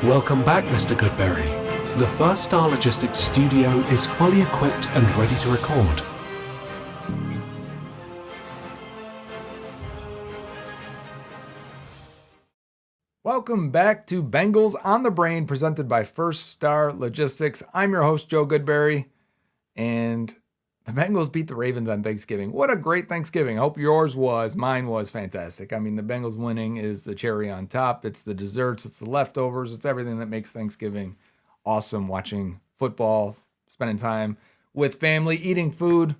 Welcome back, Mr. Goodberry. The First Star Logistics studio is fully equipped and ready to record. Welcome back to Bengals on the Brain, presented by First Star Logistics. I'm your host, Joe Goodberry, and the Bengals beat the Ravens on Thanksgiving. What a great Thanksgiving. I hope yours was. Mine was fantastic. I mean, the Bengals winning is the cherry on top. It's the desserts, it's the leftovers, it's everything that makes Thanksgiving awesome. Watching football, spending time with family, eating food.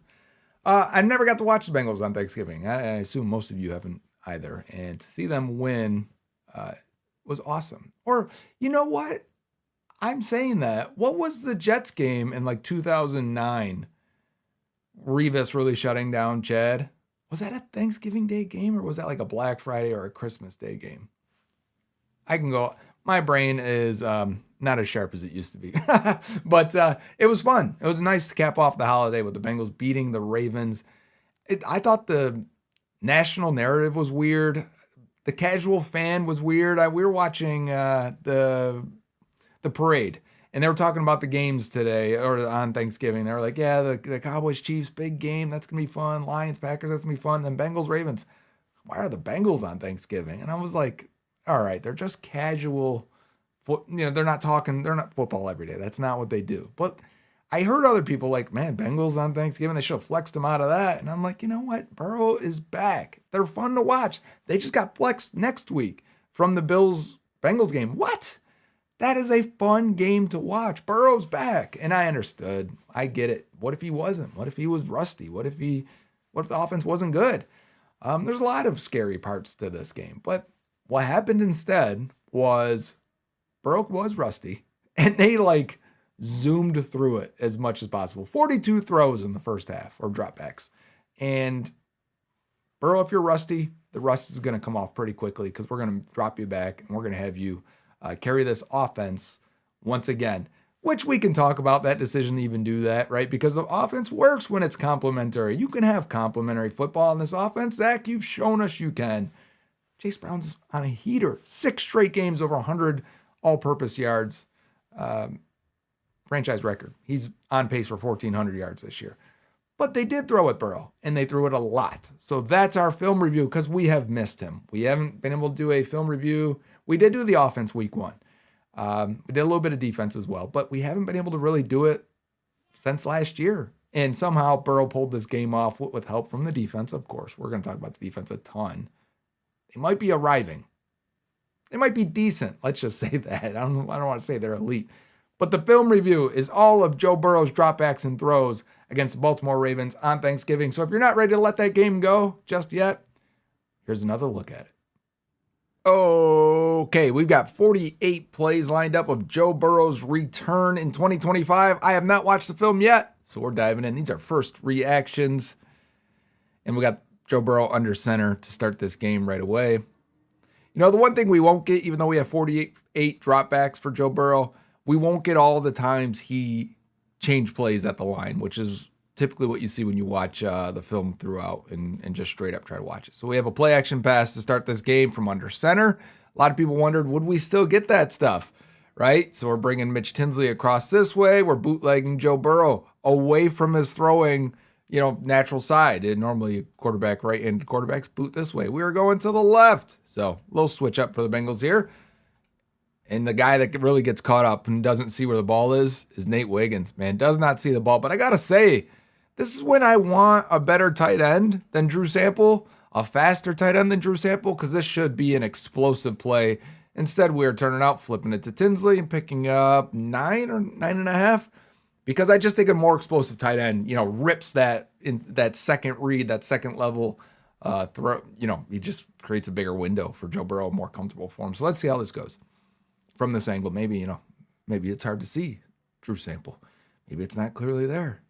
I never got to watch the Bengals on Thanksgiving. I assume most of you haven't either. And to see them win was awesome. Or, you know what? I'm saying that. What was the Jets game in like 2009? Revis really shutting down Chad. Was that a Thanksgiving Day game or was that like a Black Friday or a Christmas Day game? I can go. My brain is not as sharp as it used to be. But it was fun. It was nice to cap off the holiday with the Bengals beating the Ravens. I thought the national narrative was weird. The casual fan was weird. We were watching the parade. And they were talking about the games today or on Thanksgiving. They were like, yeah, the Cowboys Chiefs, big game. That's going to be fun. Lions Packers, that's going to be fun. Then Bengals Ravens. Why are the Bengals on Thanksgiving? And I was like, all right, they're just casual. They're not football every day. That's not what they do. But I heard other people like, man, Bengals on Thanksgiving. They should have flexed them out of that. And I'm like, you know what? Burrow is back. They're fun to watch. They just got flexed next week from the Bills-Bengals game. What? That is a fun game to watch. Burrow's back. And I understood. I get it. What if he wasn't? What if he was rusty? What if the offense wasn't good? There's a lot of scary parts to this game. But what happened instead was Burrow was rusty. And they zoomed through it as much as possible. 42 throws in the first half or dropbacks. And Burrow, if you're rusty, the rust is going to come off pretty quickly because we're going to drop you back and we're going to have you carry this offense once again, which we can talk about that decision to even do that, right? Because the offense works when it's complementary. You can have complementary football in this offense. Zach, you've shown us you can. Chase Brown's on a heater. 6 straight games over 100 all-purpose yards. Franchise record. He's on pace for 1,400 yards this year. But they did throw at Burrow, and they threw it a lot. So that's our film review because we have missed him. We haven't been able to do a film review. We did do the offense week 1. We did a little bit of defense as well, but we haven't been able to really do it since last year. And somehow Burrow pulled this game off with help from the defense, of course. We're going to talk about the defense a ton. They might be arriving. They might be decent. Let's just say that. I don't want to say they're elite. But the film review is all of Joe Burrow's dropbacks and throws against the Baltimore Ravens on Thanksgiving. So if you're not ready to let that game go just yet, here's another look at it. Okay, we've got 48 plays lined up of Joe Burrow's return in 2025. I have not watched the film yet, so we're diving in. These are first reactions. And we got Joe Burrow under center to start this game right away. You know, the one thing we won't get, even though we have 48 dropbacks for Joe Burrow, we won't get all the times he changed plays at the line, which is typically what you see when you watch the film throughout and just straight up try to watch it. So we have a play action pass to start this game from under center. A lot of people wondered, would we still get that stuff, right? So we're bringing Mitch Tinsley across this way. We're bootlegging Joe Burrow away from his throwing, natural side. And normally quarterback right-handed quarterbacks boot this way. We were going to the left. So a little switch up for the Bengals here. And the guy that really gets caught up and doesn't see where the ball is Nate Wiggins. Man, does not see the ball. But I got to say, this is when I want a better tight end than Drew Sample, a faster tight end than Drew Sample, because this should be an explosive play. Instead, we're turning out, flipping it to Tinsley and picking up 9 or 9.5, because I just think a more explosive tight end, rips that in that second read, that second level throw. He just creates a bigger window for Joe Burrow, more comfortable for him. So let's see how this goes. From this angle, maybe it's hard to see Drew Sample. Maybe it's not clearly there.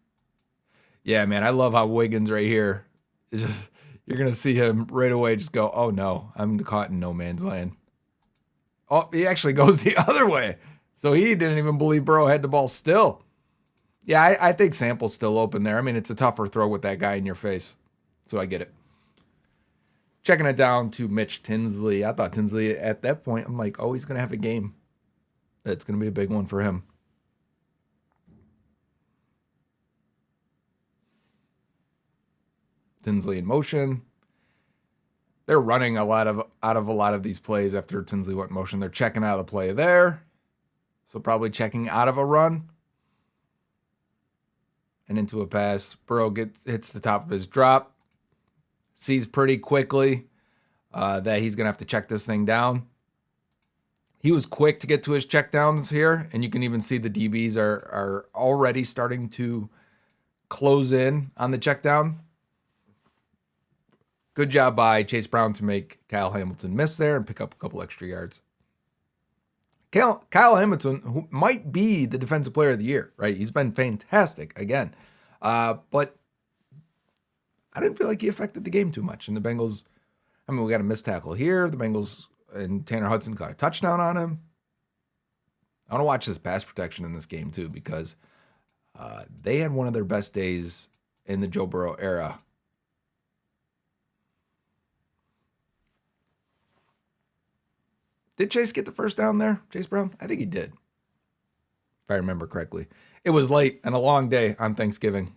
Yeah, man, I love how Wiggins right here, you're going to see him right away just go, oh no, I'm caught in no man's land. Oh, he actually goes the other way. So he didn't even believe Burrow had the ball still. Yeah, I think Sample's still open there. I mean, it's a tougher throw with that guy in your face. So I get it. Checking it down to Mitch Tinsley. I thought Tinsley at that point, I'm like, oh, he's going to have a game. It's going to be a big one for him. Tinsley in motion. They're running out of a lot of these plays after Tinsley went in motion. They're checking out of the play there. So probably checking out of a run. And into a pass. Burrow hits the top of his drop. Sees pretty quickly that he's going to have to check this thing down. He was quick to get to his check downs here. And you can even see the DBs are already starting to close in on the check down. Good job by Chase Brown to make Kyle Hamilton miss there and pick up a couple extra yards. Kyle Hamilton, who might be the defensive player of the year, right? He's been fantastic again. But I didn't feel like he affected the game too much. And the Bengals, we got a missed tackle here. The Bengals and Tanner Hudson got a touchdown on him. I want to watch this pass protection in this game too, because they had one of their best days in the Joe Burrow era. Did Chase get the first down there, Chase Brown? I think he did, if I remember correctly. It was late and a long day on Thanksgiving.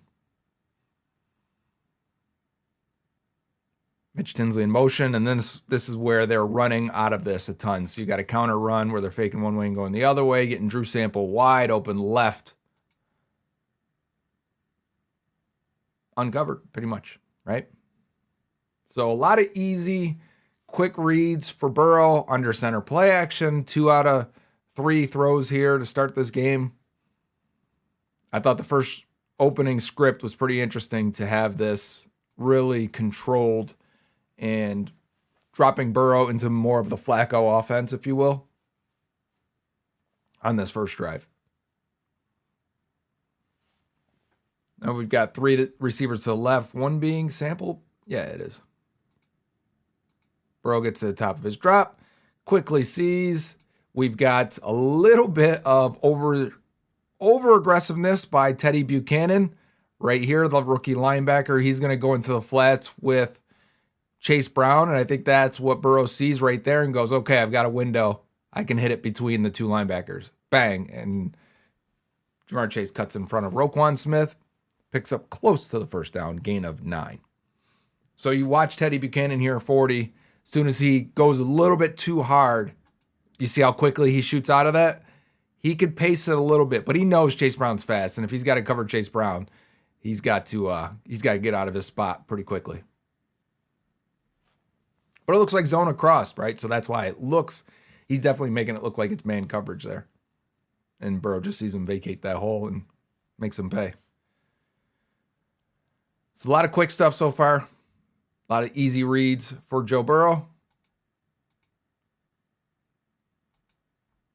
Mitch Tinsley in motion, and then this is where they're running out of this a ton. So you got a counter run where they're faking one way and going the other way, getting Drew Sample wide open left. Uncovered, pretty much, right? So a lot of easy, quick reads for Burrow, under center play action, 2 out of 3 throws here to start this game. I thought the first opening script was pretty interesting to have this really controlled and dropping Burrow into more of the Flacco offense, if you will, on this first drive. Now we've got 3 receivers to the left, one being Sample. Yeah, it is. Burrow gets to the top of his drop, quickly sees. We've got a little bit of over aggressiveness by Teddy Buchanan right here, the rookie linebacker. He's going to go into the flats with Chase Brown, and I think that's what Burrow sees right there and goes, okay, I've got a window. I can hit it between the 2 linebackers. Bang, and Jamar Chase cuts in front of Roquan Smith, picks up close to the first down, gain of 9. So you watch Teddy Buchanan here, 40. As soon as he goes a little bit too hard, you see how quickly he shoots out of that? He could pace it a little bit, but he knows Chase Brown's fast, and if he's got to cover Chase Brown, he's got to get out of his spot pretty quickly. But it looks like zone across, right? So that's why he's definitely making it look like it's man coverage there. And Burrow just sees him vacate that hole and makes him pay. It's a lot of quick stuff so far. A lot of easy reads for Joe Burrow.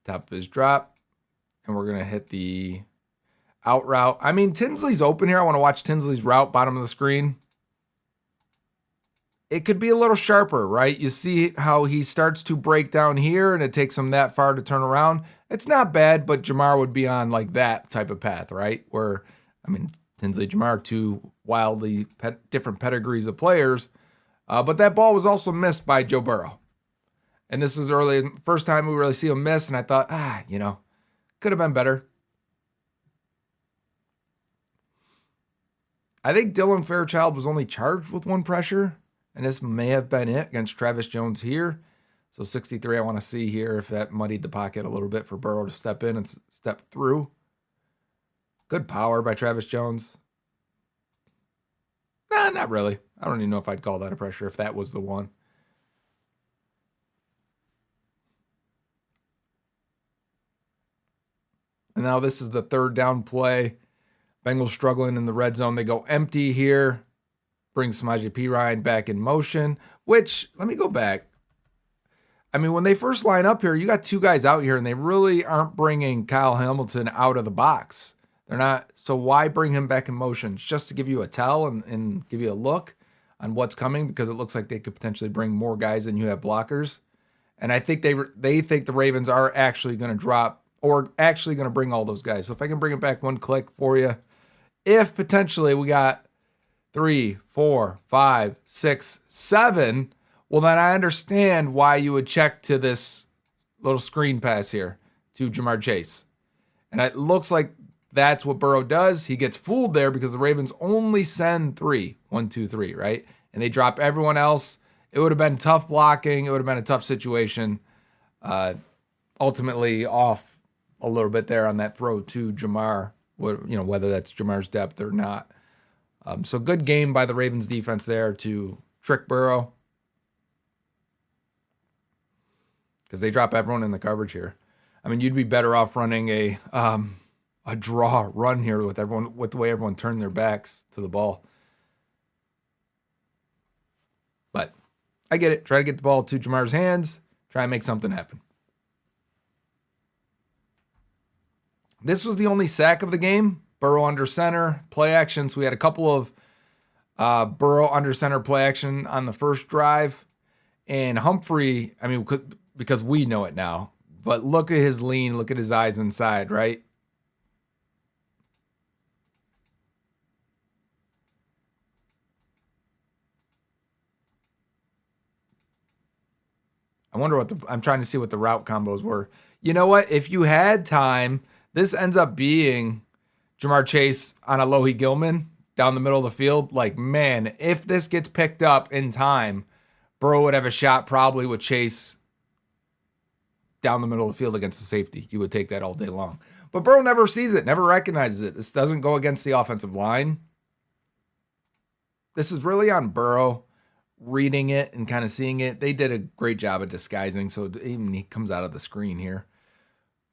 Top of his drop. And we're going to hit the out route. Tinsley's open here. I want to watch Tinsley's route, bottom of the screen. It could be a little sharper, right? You see how he starts to break down here, and it takes him that far to turn around. It's not bad, but Jamar would be on like that type of path, right? Where, Tinsley, Jamar, 2 wildly different pedigrees of players. But that ball was also missed by Joe Burrow. And this is early, first time we really see him miss, and I thought, could have been better. I think Dylan Fairchild was only charged with 1 pressure, and this may have been it against Travis Jones here. So 63, I want to see here if that muddied the pocket a little bit for Burrow to step in and step through. Good power by Travis Jones. Nah, not really. I don't even know if I'd call that a pressure if that was the one. And now this is the 3rd down play. Bengals struggling in the red zone. They go empty here. Bring Samaje Perine back in motion, which, let me go back. When they first line up here, you got 2 guys out here, and they really aren't bringing Kyle Hamilton out of the box. They're not. So why bring him back in motion? It's just to give you a tell and give you a look on what's coming, because it looks like they could potentially bring more guys than you have blockers. And I think they think the Ravens are actually going to drop or actually going to bring all those guys. So if I can bring it back 1 click for you, if potentially we got 3, 4, 5, 6, 7, well, then I understand why you would check to this little screen pass here to Jamar Chase. And it looks like that's what Burrow does. He gets fooled there because the Ravens only send 3, 1, 2, 3, right? And they drop everyone else. It would have been tough blocking. It would have been a tough situation. Ultimately off a little bit there on that throw to Jamar, whether that's Jamar's depth or not. So good game by the Ravens defense there to trick Burrow, because they drop everyone in the coverage here. I mean, you'd be better off running a draw run here with the way everyone turned their backs to the ball. But I get it. Try to get the ball to Jamar's hands. Try and make something happen. This was the only sack of the game. Burrow under center, play action. So we had a couple of Burrow under center play action on the first drive. And Humphrey, I mean, because we know it now, but look at his lean, look at his eyes inside, right? I wonder I'm trying to see what the route combos were. You know what? If you had time, this ends up being Jamar Chase on a Alohi Gilman down the middle of the field. Like, man, if this gets picked up in time, Burrow would have a shot probably with Chase down the middle of the field against the safety. You would take that all day long. But Burrow never sees it, never recognizes it. This doesn't go against the offensive line. This is really on Burrow reading it and kind of seeing it. They did a great job of disguising, so even he comes out of the screen here.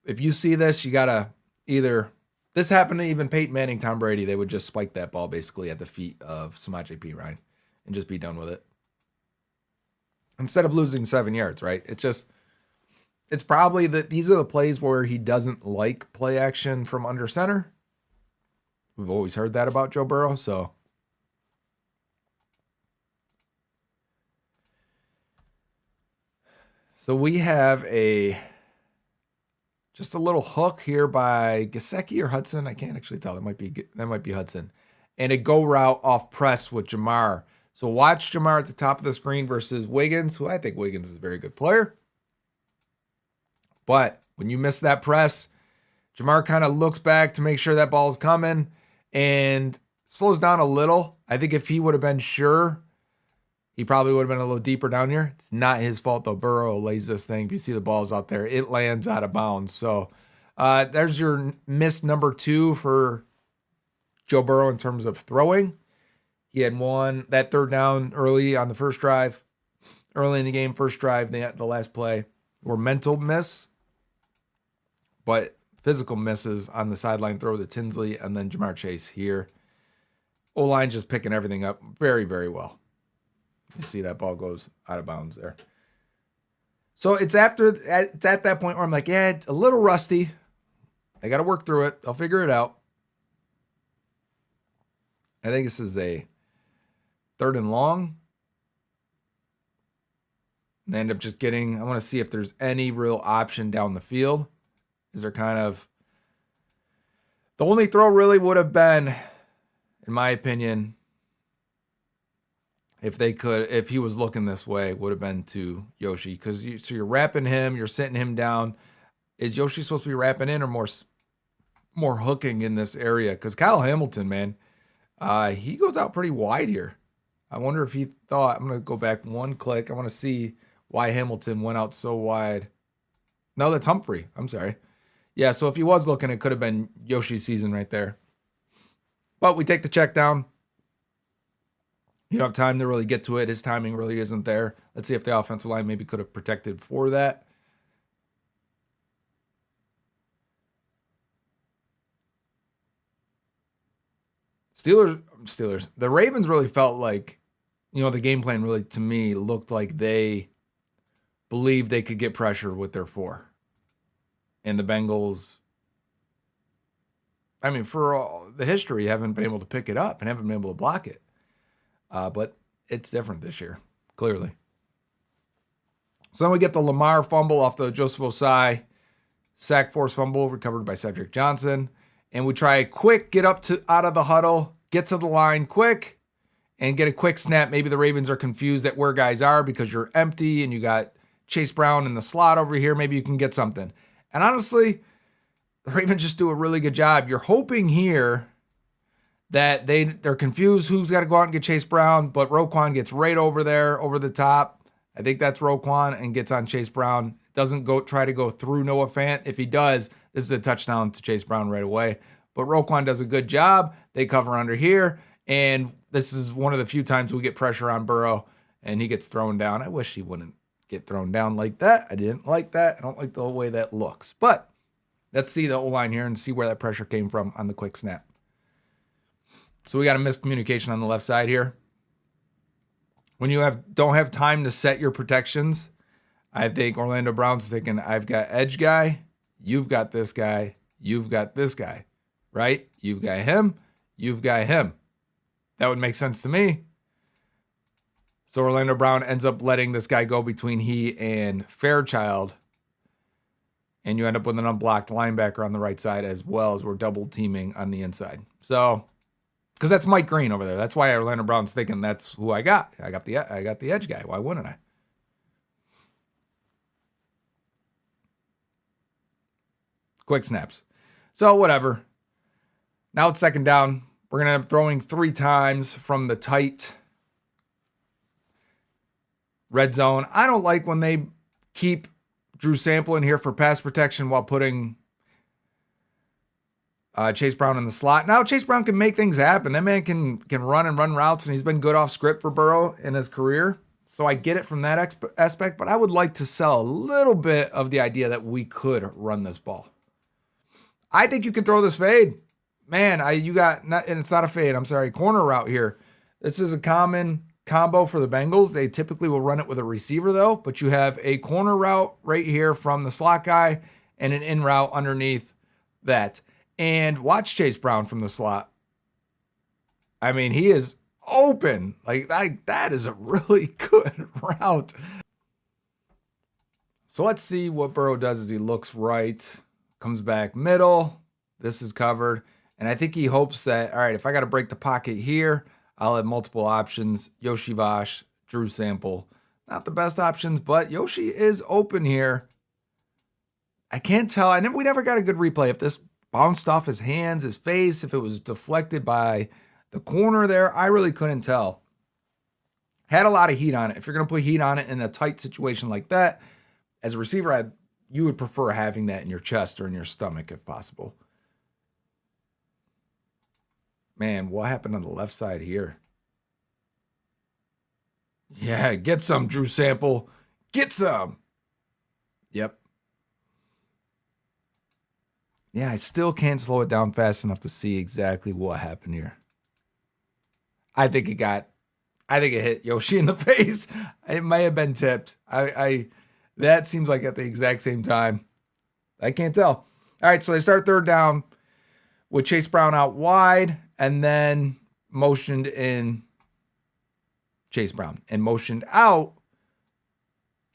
If you see this, you got to either... This happened to even Peyton Manning, Tom Brady. They would just spike that ball basically at the feet of Samaje Perine and just be done with it. Instead of losing 7 yards, right? It's probably that these are the plays where he doesn't like play action from under center. We've always heard that about Joe Burrow, so. So we have just a little hook here by Gesicki or Hudson. I can't actually tell. That might be Hudson. And a go route off press with Jamar. So watch Jamar at the top of the screen versus Wiggins, who I think Wiggins is a very good player. But when you miss that press, Jamar kind of looks back to make sure that ball's coming and slows down a little. I think if he would have been sure, he probably would have been a little deeper down here. It's not his fault, though. Burrow lays this thing. If you see the balls out there, it lands out of bounds. So there's your miss number 2 for Joe Burrow in terms of throwing. He had one, that third down early on the first drive. Early in the game, first drive, the last play were mental miss, but physical misses on the sideline throw to Tinsley and then Jamar Chase here. O-line just picking everything up very, very well. You see that ball goes out of bounds there. So it's at that point where I'm like, yeah, it's a little rusty. They got to work through it. They'll figure it out. I think this is a 3rd and long. And they end up just getting, I want to see if there's any real option down the field. Is there kind of, the only throw really would have been, in my opinion, if he was looking this way, would have been to Yoshi. Because you're wrapping him, you're sitting him down. Is Yoshi supposed to be wrapping in or more hooking in this area? Because Kyle Hamilton, man, he goes out pretty wide here. I wonder if he thought, I'm going to go back one click. I want to see why Hamilton went out so wide. No, that's Humphrey. I'm sorry. Yeah, so if he was looking, it could have been Yoshi's season right there. But we take the check down. You don't have time to really get to it. His timing really isn't there. Let's see if the offensive line maybe could have protected for that. Steelers. The Ravens really felt like, the game plan really, to me, looked like they believed they could get pressure with their 4. And the Bengals, I mean, for all the history, haven't been able to pick it up and haven't been able to block it. But it's different this year, clearly. So then we get the Lamar fumble off the Joseph Osai. Sack force fumble recovered by Cedric Johnson. And we try a quick get up out of the huddle, get to the line quick, and get a quick snap. Maybe the Ravens are confused at where guys are because you're empty and you got Chase Brown in the slot over here. Maybe you can get something. And honestly, the Ravens just do a really good job. You're hoping here that they're confused who's got to go out and get Chase Brown, but Roquan gets right over there, over the top. I think that's Roquan, and gets on Chase Brown. Doesn't try to go through Noah Fant. If he does, this is a touchdown to Chase Brown right away. But Roquan does a good job. They cover under here, and this is one of the few times we get pressure on Burrow, and he gets thrown down. I wish he wouldn't get thrown down like that. I didn't like that. I don't like the way that looks. But let's see the O-line here and see where that pressure came from on the quick snap. So we got a miscommunication on the left side here. When you don't have time to set your protections, I think Orlando Brown's thinking, I've got edge guy, you've got this guy, you've got this guy, right? You've got him, you've got him. That would make sense to me. So Orlando Brown ends up letting this guy go between he and Fairchild, and you end up with an unblocked linebacker on the right side as well as we're double teaming on the inside. So, because that's Mike Green over there. That's why Orlando Brown's thinking that's who I got. I got the edge guy. Why wouldn't I? Quick snaps. So whatever. Now it's second down. We're going to end up throwing 3 times from the tight red zone. I don't like when they keep Drew Sample in here for pass protection while putting Chase Brown in the slot. Now Chase Brown can make things happen. That man can run routes, and he's been good off script for Burrow in his career. So I get it from that aspect, but I would like to sell a little bit of the idea that we could run this ball. I think you could throw this fade. Man, and it's not a fade, I'm sorry, corner route here. This is a common combo for the Bengals. They typically will run it with a receiver though, but you have a corner route right here from the slot guy and an in route underneath that. And watch Chase Brown from the slot. I mean, he is open. That is a really good route. So let's see what Burrow does as he looks right. Comes back middle. This is covered. And I think he hopes that, all right, if I got to break the pocket here, I'll have multiple options. Yoshi Vash, Drew Sample. Not the best options, but Yoshi is open here. I can't tell. We never got a good replay. If this bounced off his hands, his face, if it was deflected by the corner there, I really couldn't tell. Had a lot of heat on it. If you're going to put heat on it in a tight situation like that, as a receiver, you would prefer having that in your chest or in your stomach if possible. Man, what happened on the left side here? Yeah, get some, Drew Sample. Get some. Yep. Yeah, I still can't slow it down fast enough to see exactly what happened here. I think it hit Yoshi in the face. It may have been tipped. That seems like at the exact same time. I can't tell. All right, so they start third down with Chase Brown out wide and then motioned in Chase Brown and motioned out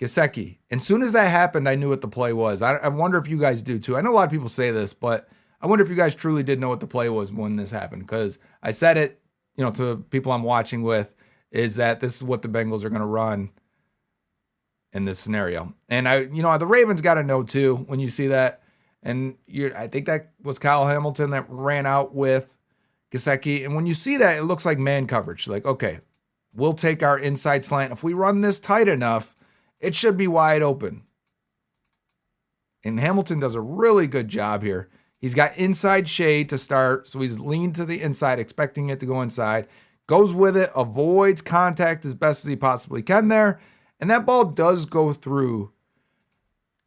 Gesicki. And soon as that happened, I knew what the play was. I wonder if you guys do too. I know a lot of people say this, but I wonder if you guys truly did know what the play was when this happened, because I said it, to people I'm watching with, is that this is what the Bengals are going to run in this scenario. And the Ravens got to know too when you see that. And I think that was Kyle Hamilton that ran out with Gesicki. And when you see that, it looks like man coverage. Like, okay, we'll take our inside slant. If we run this tight enough, it should be wide open. And Hamilton does a really good job here. He's got inside shade to start, so he's leaned to the inside, expecting it to go inside. Goes with it, avoids contact as best as he possibly can there. And that ball does go through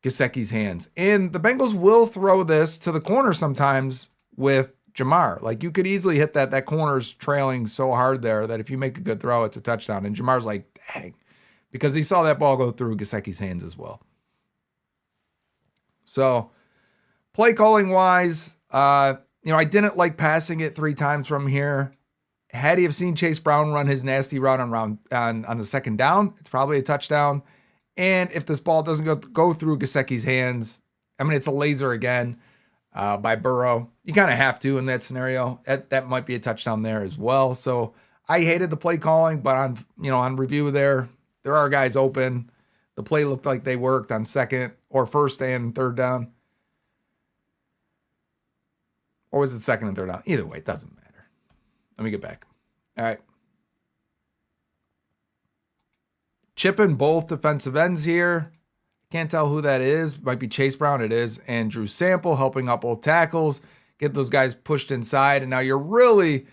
Gesicki's hands. And the Bengals will throw this to the corner sometimes with Jamar. Like, you could easily hit that. That corner's trailing so hard there that if you make a good throw, it's a touchdown. And Jamar's like, dang. Because he saw that ball go through Gesicki's hands as well. So, play calling wise, I didn't like passing it 3 times from here. Had he have seen Chase Brown run his nasty route on the second down, it's probably a touchdown. And if this ball doesn't go through Gesicki's hands, it's a laser again by Burrow. You kind of have to in that scenario. That might be a touchdown there as well. So I hated the play calling, but on review there are guys open. The play looked like they worked on second or first and third down. Or was it second and third down? Either way, it doesn't matter. Let me get back. All right. Chipping both defensive ends here. Can't tell who that is. Might be Chase Brown. It is. And Drew Sample helping up both tackles. Get those guys pushed inside. And now you're really,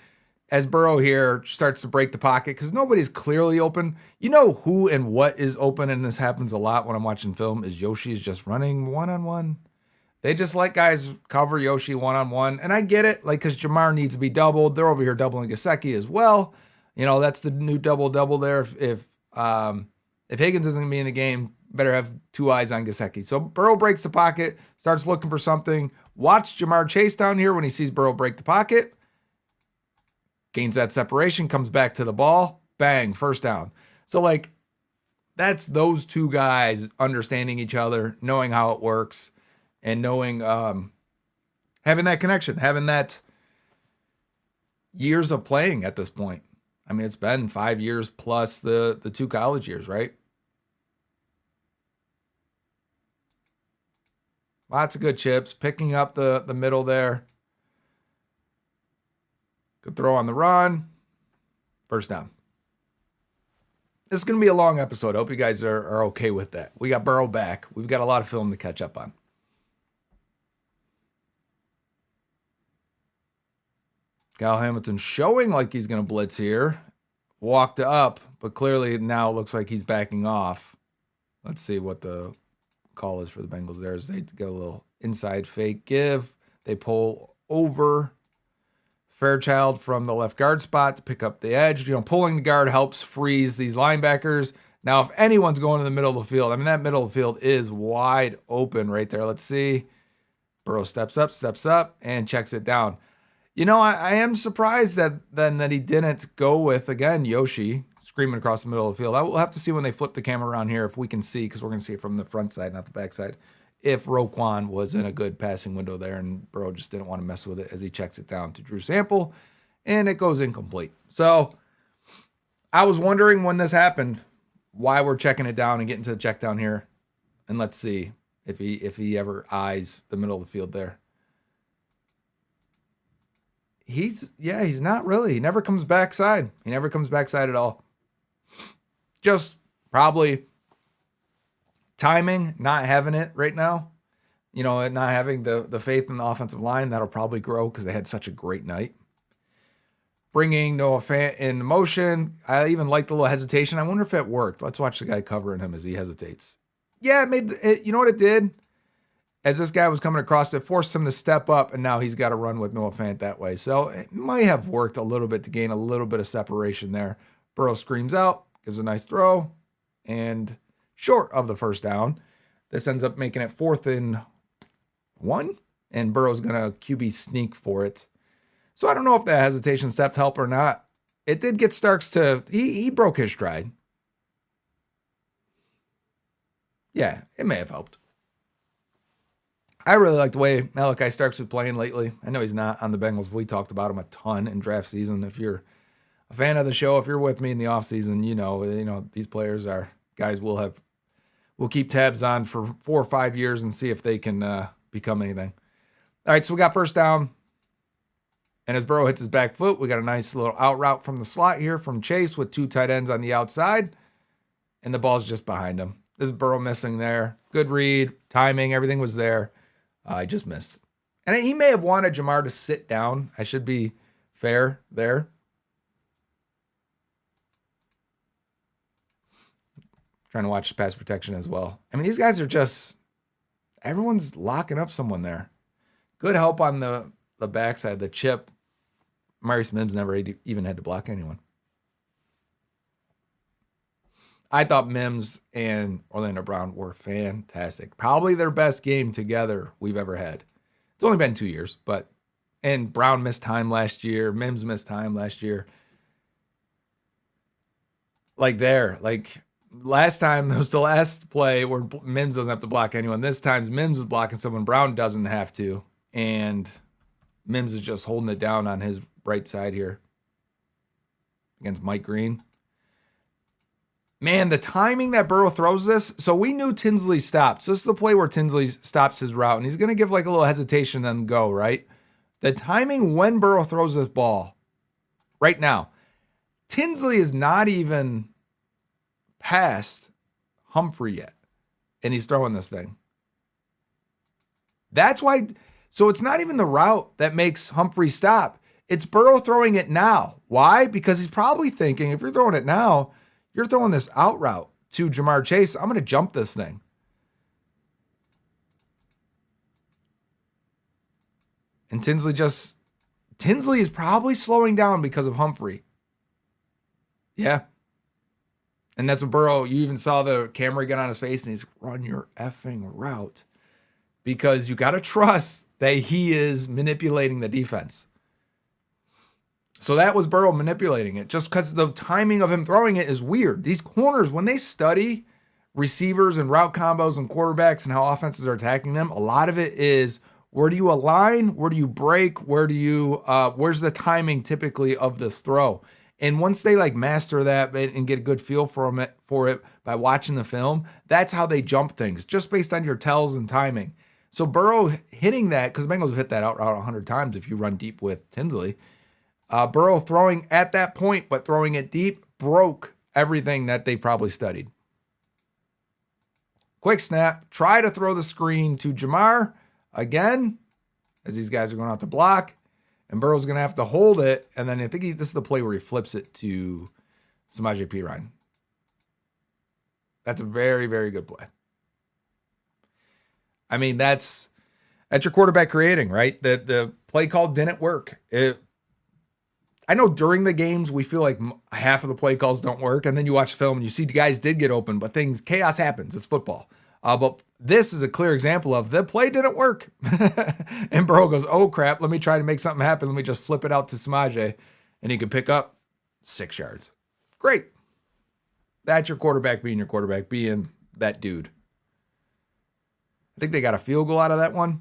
as Burrow here starts to break the pocket, because nobody's clearly open. You know who and what is open, and this happens a lot when I'm watching film, is Yoshi is just running one-on-one. They just let guys cover Yoshi one-on-one. And I get it, like, because Jamar needs to be doubled. They're over here doubling Gesicki as well. You know, that's the new double-double there. If Higgins isn't going to be in the game, better have two eyes on Gesicki. So Burrow breaks the pocket, starts looking for something. Watch Jamar Chase down here when he sees Burrow break the pocket. Gains that separation, comes back to the ball. Bang, first down. So, like, that's those two guys understanding each other, knowing how it works, and knowing, having that connection, having that years of playing at this point. I mean, it's been 5 years plus the 2 college years, right? Lots of good chips, picking up the middle there. Good throw on the run. First down. This is going to be a long episode. I hope you guys are okay with that. We got Burrow back. We've got a lot of film to catch up on. Kyle Hamilton showing like he's going to blitz here. Walked up, but clearly now it looks like he's backing off. Let's see what the call is for the Bengals there. As they get a little inside fake give. They pull over Fairchild from the left guard spot to pick up the edge. You know, pulling the guard helps freeze these linebackers. Now, if anyone's going to the middle of the field, I mean, that middle of the field is wide open right there. Let's see. Burrow steps up, and checks it down. You know, I am surprised that he didn't go with, again, Yoshi screaming across the middle of the field. I will have to see when they flip the camera around here if we can see, because we're going to see it from the front side, not the back side, if Roquan was in a good passing window there and Burrow just didn't want to mess with it as he checks it down to Drew Sample, and it goes incomplete. So I was wondering when this happened why we're checking it down and getting to the check down here. And let's see if he ever eyes the middle of the field there. He's not really. He never comes backside. He never comes backside at all. Just probably timing, not having it right now. You know, not having the faith in the offensive line. That'll probably grow because they had such a great night. Bringing Noah Fant in motion. I even like the little hesitation. I wonder if it worked. Let's watch the guy covering him as he hesitates. Yeah, it made it, you know what it did? As this guy was coming across, it forced him to step up, and now he's got to run with Noah Fant that way. So it might have worked a little bit to gain a little bit of separation there. Burrow screams out, gives a nice throw, and short of the first down. This ends up making it 4th and 1, and Burrow's going to QB sneak for it. So I don't know if that hesitation step helped or not. It did get Starks to, he broke his stride. Yeah, it may have helped. I really like the way Malachi Starks is playing lately. I know he's not on the Bengals. We talked about him a ton in draft season. If you're a fan of the show, if you're with me in the offseason, you know these players are guys we'll keep tabs on for 4 or 5 years and see if they can become anything. All right, so we got first down. And as Burrow hits his back foot, we got a nice little out route from the slot here from Chase with 2 tight ends on the outside. And the ball's just behind him. This is Burrow missing there. Good read, timing, everything was there. I just missed. And he may have wanted Jamar to sit down. I should be fair there. Trying to watch pass protection as well. I mean, these guys are just, everyone's locking up someone there. Good help on the backside, the chip. Maurice Mims never even had to block anyone. I thought Mims and Orlando Brown were fantastic. Probably their best game together we've ever had. It's only been 2 years, and Brown missed time last year. Mims missed time last year. Last time, it was the last play where Mims doesn't have to block anyone. This time, Mims is blocking someone. Brown doesn't have to. And Mims is just holding it down on his right side here against Mike Green. Man, the timing that Burrow throws this. So we knew Tinsley stopped. So this is the play where Tinsley stops his route. And he's going to give like a little hesitation and then go, right? The timing when Burrow throws this ball right now, Tinsley is not even past Humphrey yet, and he's throwing this thing. That's why. So it's not even the route that makes Humphrey stop. It's Burrow throwing it now. Why? Because he's probably thinking, if you're throwing it now, you're throwing this out route to Jamar Chase. I'm going to jump this thing. And Tinsley is probably slowing down because of Humphrey. Yeah. And that's what Burrow, you even saw the camera get on his face and he's, run your effing route. Because you got to trust that he is manipulating the defense. So that was Burrow manipulating it. Just because the timing of him throwing it is weird. These corners, when they study receivers and route combos and quarterbacks and how offenses are attacking them, a lot of it is, where do you align? Where do you break? Where's the timing typically of this throw? And once they master that and get a good feel for it by watching the film, that's how they jump things, just based on your tells and timing. So Burrow hitting that, because the Bengals have hit that out route 100 times if you run deep with Tinsley. Burrow throwing at that point, but throwing it deep, broke everything that they probably studied. Quick snap, try to throw the screen to Jamar again, as these guys are going out to block, and Burrow's going to have to hold it, and then I think this is the play where he flips it to Samaje Perine. That's a very, very good play. I mean, that's your quarterback creating, right? The play call didn't work. I know during the games, we feel like half of the play calls don't work. And then you watch film and you see the guys did get open, but chaos happens. It's football. But this is a clear example of the play didn't work. And Burrow goes, oh crap, let me try to make something happen. Let me just flip it out to Samaje. And he could pick up 6 yards. Great. That's your quarterback being that dude. I think they got a field goal out of that one.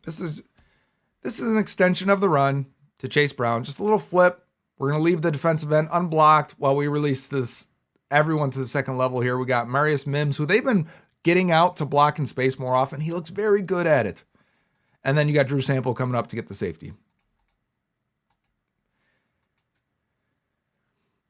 This is an extension of the run to Chase Brown. Just a little flip. We're going to leave the defensive end unblocked while we release everyone to the second level here. We got Marius Mims, who they've been getting out to block in space more often. He looks very good at it. And then you got Drew Sample coming up to get the safety.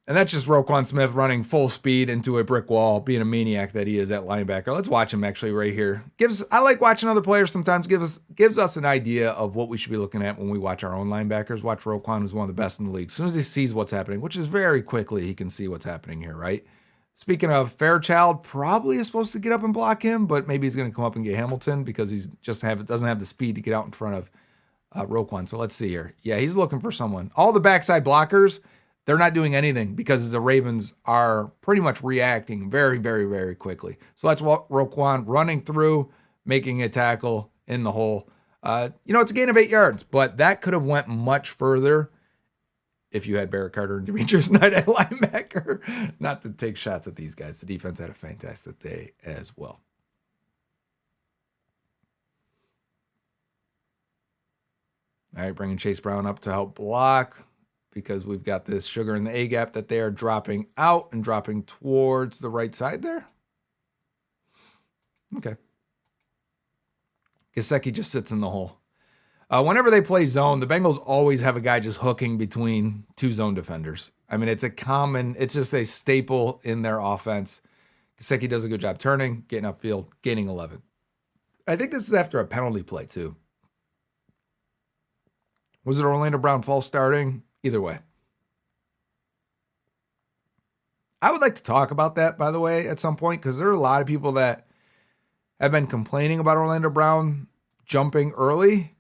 And that's just Roquan Smith running full speed into a brick wall, being a maniac that he is at linebacker. Let's watch him actually right here. I like watching other players sometimes. Gives us an idea of what we should be looking at when we watch our own linebackers. Watch Roquan, who's one of the best in the league. As soon as he sees what's happening, which is very quickly, he can see what's happening here, right? Speaking of, Fairchild probably is supposed to get up and block him, but maybe he's going to come up and get Hamilton because he's doesn't have the speed to get out in front of Roquan. So let's see here. Yeah, he's looking for someone. All the backside blockers, they're not doing anything because the Ravens are pretty much reacting very, very, very quickly. So that's Roquan running through, making a tackle in the hole. It's a gain of 8 yards, but that could have went much further if you had Barrett Carter and Demetrius Knight at linebacker. Not to take shots at these guys. The defense had a fantastic day as well. All right, bringing Chase Brown up to help block, because we've got this sugar in the A gap that they are dropping out and dropping towards the right side there. Okay. Gesicki just sits in the hole. Whenever they play zone, the Bengals always have a guy just hooking between two zone defenders. I mean, it's just a staple in their offense. Gesicki does a good job turning, getting upfield, gaining 11. I think this is after a penalty play too. Was it Orlando Brown false starting? Either way. I would like to talk about that, by the way, at some point, because there are a lot of people that have been complaining about Orlando Brown jumping early.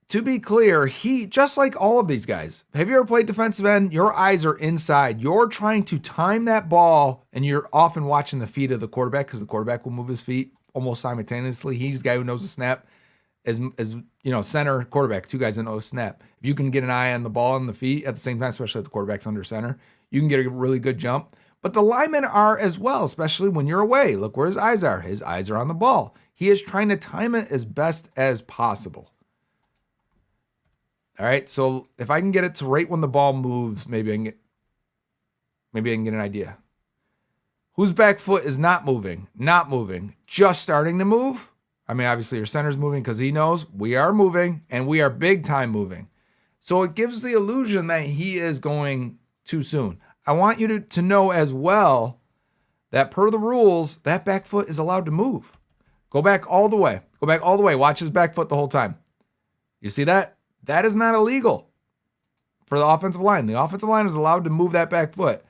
To be clear, he, just like all of these guys, have you ever played defensive end? Your eyes are inside. You're trying to time that ball, and you're often watching the feet of the quarterback because the quarterback will move his feet almost simultaneously. He's the guy who knows the snap. As center, quarterback, two guys that know the snap. If you can get an eye on the ball and the feet at the same time, especially if the quarterback's under center, you can get a really good jump. But the linemen are as well, especially when you're away. Look where his eyes are. His eyes are on the ball. He is trying to time it as best as possible. All right, so if I can get it to right when the ball moves, maybe I can get an idea. Whose back foot is not moving? Not moving. Just starting to move? I mean, obviously your center's moving because he knows we are moving and we are big time moving. So it gives the illusion that he is going too soon. I want you to know as well that per the rules, that back foot is allowed to move. Go back all the way. Go back all the way. Watch his back foot the whole time. You see that? That is not illegal for the offensive line. The offensive line is allowed to move that back foot.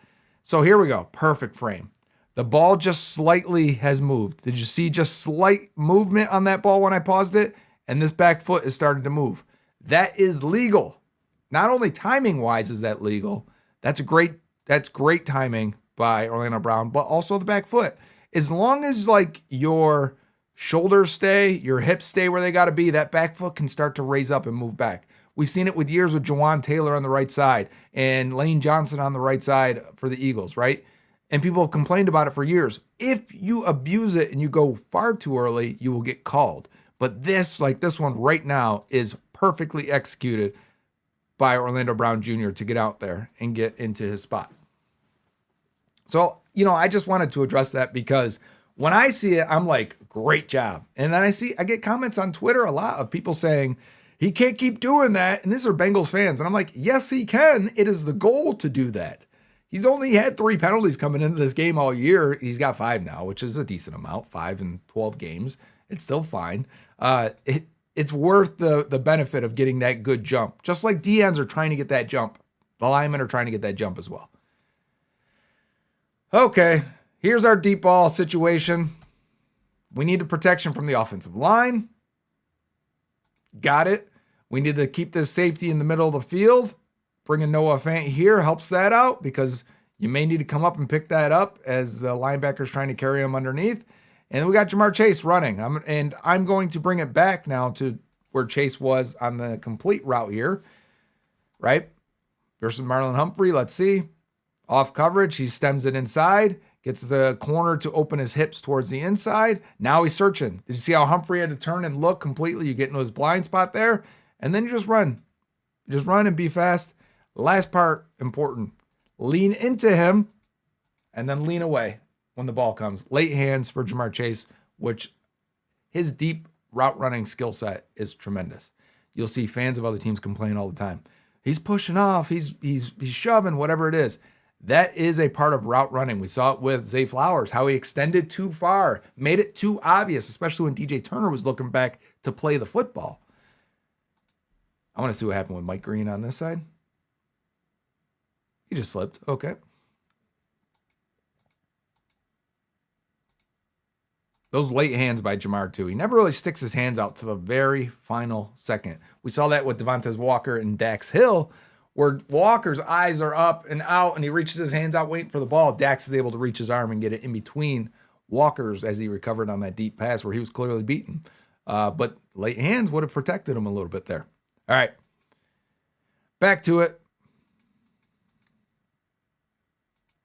So here we go. Perfect frame. The ball just slightly has moved. Did you see just slight movement on that ball when I paused it? And this back foot is starting to move. That is legal. Not only timing wise is that legal. That's great timing by Orlando Brown, but also the back foot. As long as like your shoulders stay, your hips stay where they got to be, that back foot can start to raise up and move back. We've seen it with years with Jawan Taylor on the right side and Lane Johnson on the right side for the Eagles, right? And people have complained about it for years. If you abuse it and you go far too early, you will get called. But this, like this one right now, is perfectly executed by Orlando Brown Jr. to get out there and get into his spot. So, I just wanted to address that because when I see it, I'm like, great job. And then I get comments on Twitter a lot of people saying, he can't keep doing that. And these are Bengals fans. And I'm like, yes, he can. It is the goal to do that. He's only had 3 penalties coming into this game all year. He's got 5 now, which is a decent amount, 5 in 12 games. It's still fine. It's worth the benefit of getting that good jump. Just like DNs are trying to get that jump. The linemen are trying to get that jump as well. Okay, here's our deep ball situation. We need the protection from the offensive line. Got it. We need to keep this safety in the middle of the field. Bringing Noah Fant here helps that out because you may need to come up and pick that up as the linebacker's trying to carry him underneath. And then we got Jamar Chase running. I'm going to bring it back now to where Chase was on the complete route here, right? Versus Marlon Humphrey. Let's see. Off coverage. He stems it inside. Gets the corner to open his hips towards the inside. Now he's searching. Did you see how Humphrey had to turn and look completely? You get into his blind spot there. And then you just run. Just run and be fast. Last part, important. Lean into him and then lean away when the ball comes. Late hands for Jamar Chase, which his deep route running skill set is tremendous. You'll see fans of other teams complain all the time. He's pushing off. He's shoving, whatever it is. That is a part of route running. We saw it with Zay Flowers, how he extended too far, made it too obvious, especially when DJ Turner was looking back to play the football. I want to see what happened with Mike Green on this side. He just slipped. Okay. Those late hands by Jamar, too. He never really sticks his hands out to the very final second. We saw that with Devontae Walker and Dax Hill, where Walker's eyes are up and out, and he reaches his hands out waiting for the ball. Dax is able to reach his arm and get it in between Walker's as he recovered on that deep pass where he was clearly beaten. But late hands would have protected him a little bit there. All right. Back to it.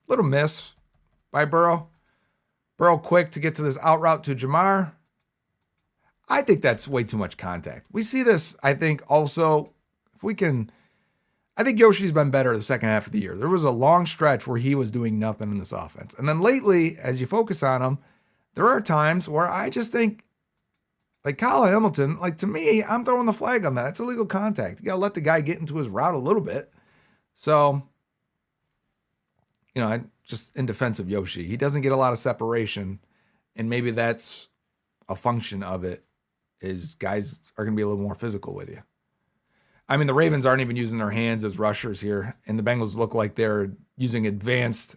Little miss by Burrow. Burrow quick to get to this out route to Jamar. I think that's way too much contact. We see this, I think, also, if we can, I think Yoshi's been better the second half of the year. There was a long stretch where he was doing nothing in this offense. And then lately, as you focus on him, there are times where I just think, like Kyle Hamilton, like to me, I'm throwing the flag on that. That's illegal contact. You got to let the guy get into his route a little bit. So, just in defense of Yoshi, he doesn't get a lot of separation. And maybe that's a function of it, is guys are going to be a little more physical with you. I mean, the Ravens aren't even using their hands as rushers here, and the Bengals look like they're using advanced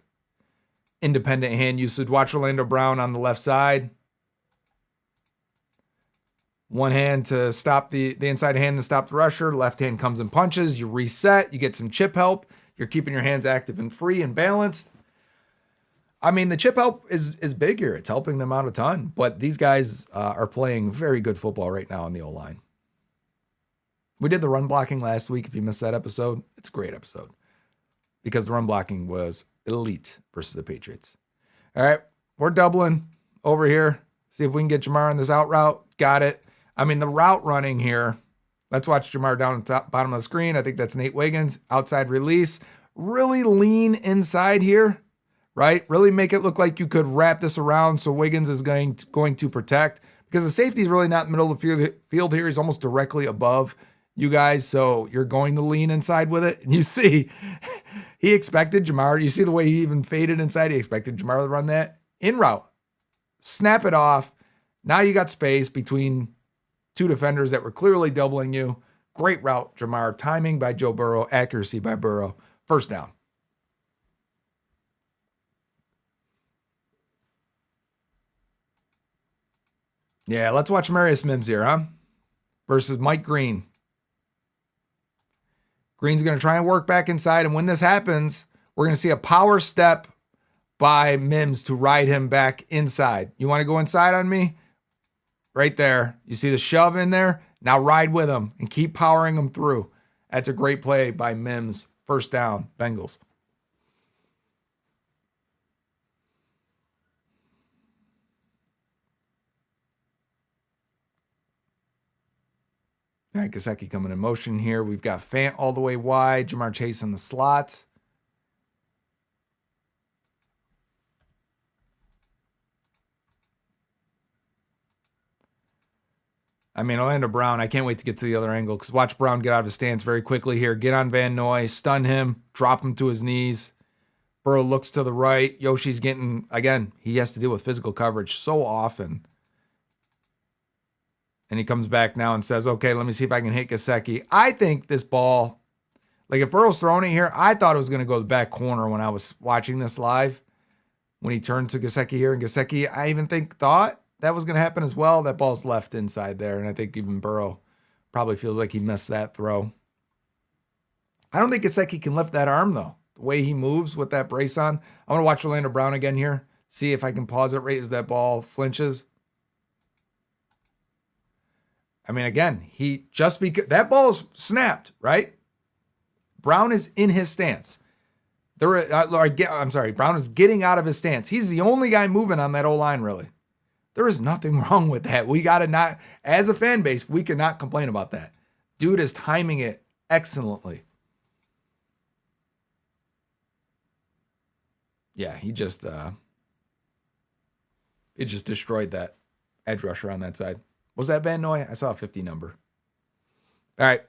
independent hand usage. Watch Orlando Brown on the left side. One hand to stop the inside hand to stop the rusher. Left hand comes and punches. You reset. You get some chip help. You're keeping your hands active and free and balanced. I mean, the chip help is big here. It's helping them out a ton. But these guys are playing very good football right now on the O-line. We did the run blocking last week. If you missed that episode, it's a great episode because the run blocking was elite versus the Patriots. All right, we're doubling over here. See if we can get Jamar on this out route. Got it. I mean, the route running here. Let's watch Jamar down at the bottom of the screen. I think that's Nate Wiggins. Outside release. Really lean inside here. right? Really make it look like you could wrap this around so Wiggins is going to protect, because the safety is really not in the middle of the field here. He's almost directly above you guys, so you're going to lean inside with it. And you see, he expected Jamar. You see the way he even faded inside. He expected Jamar to run that in route. Snap it off. Now you got space between two defenders that were clearly doubling you. Great route, Jamar. Timing by Joe Burrow. Accuracy by Burrow. First down. Yeah, let's watch Marius Mims here, huh? Versus Mike Green. Green's going to try and work back inside, and when this happens, we're going to see a power step by Mims to ride him back inside. You want to go inside on me? Right there. You see the shove in there? Now ride with him and keep powering him through. That's a great play by Mims. First down, Bengals. All right, Gesicki coming in motion here. We've got Fant all the way wide. Jamar Chase in the slot. I mean, Orlando Brown, I can't wait to get to the other angle, because watch Brown get out of his stance very quickly here. Get on Van Noy, stun him, drop him to his knees. Burrow looks to the right. Yoshi's getting, again, he has to deal with physical coverage so often. And he comes back now and says, okay, let me see if I can hit Gesicki. I think this ball, like if Burrow's throwing it here, I thought it was going to go to the back corner when I was watching this live. When he turned to Gesicki here, and Gesicki, I even thought that was going to happen as well. That ball's left inside there, and I think even Burrow probably feels like he missed that throw. I don't think Gesicki can lift that arm, though. The way he moves with that brace on. I want to watch Orlando Brown again here. See if I can pause it right as that ball flinches. I mean, again, that ball is snapped, right? Brown is in his stance. Brown is getting out of his stance. He's the only guy moving on that O-line, really. There is nothing wrong with that. We got to not, as a fan base, we cannot complain about that. Dude is timing it excellently. Yeah, he just destroyed that edge rusher on that side. Was that Van Noy? I saw a 50 number. All right.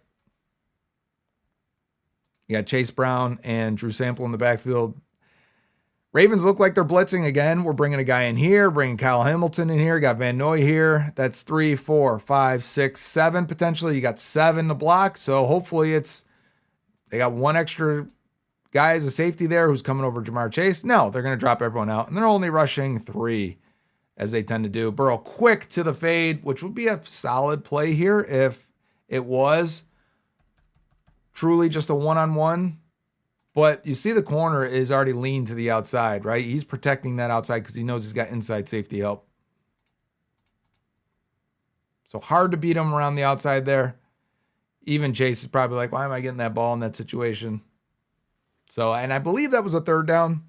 You got Chase Brown and Drew Sample in the backfield. Ravens look like they're blitzing again. We're bringing a guy in here, bringing Kyle Hamilton in here. Got Van Noy here. That's 3, 4, 5, 6, 7 potentially. You got 7 to block. So hopefully they got one extra guy as a safety there who's coming over Jamar Chase. No, they're going to drop everyone out. And they're only rushing 3, as they tend to do. Burrow quick to the fade, which would be a solid play here if it was truly just a one-on-one. But you see the corner is already leaned to the outside, right? He's protecting that outside because he knows he's got inside safety help. So hard to beat him around the outside there. Even Chase is probably like, why am I getting that ball in that situation? So, and I believe that was a third down.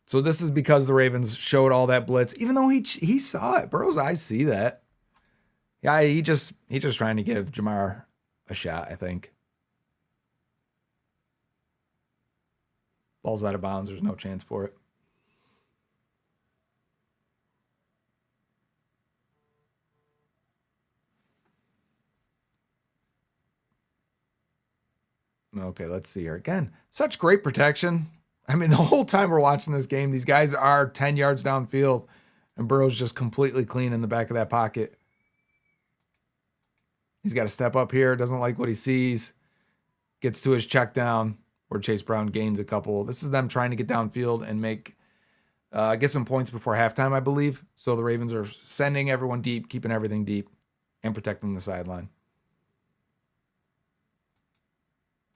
So this is because the Ravens showed all that blitz, even though he saw it. Burrow's eyes see that. Yeah, he just trying to give Jamar a shot, I think. Ball's out of bounds. There's no chance for it. Okay, let's see here. Again, such great protection. I mean, the whole time we're watching this game, these guys are 10 yards downfield, and Burrow's just completely clean in the back of that pocket. He's got to step up here. Doesn't like what he sees. Gets to his check down where Chase Brown gains a couple. This is them trying to get downfield and get some points before halftime, I believe. So the Ravens are sending everyone deep, keeping everything deep, and protecting the sideline.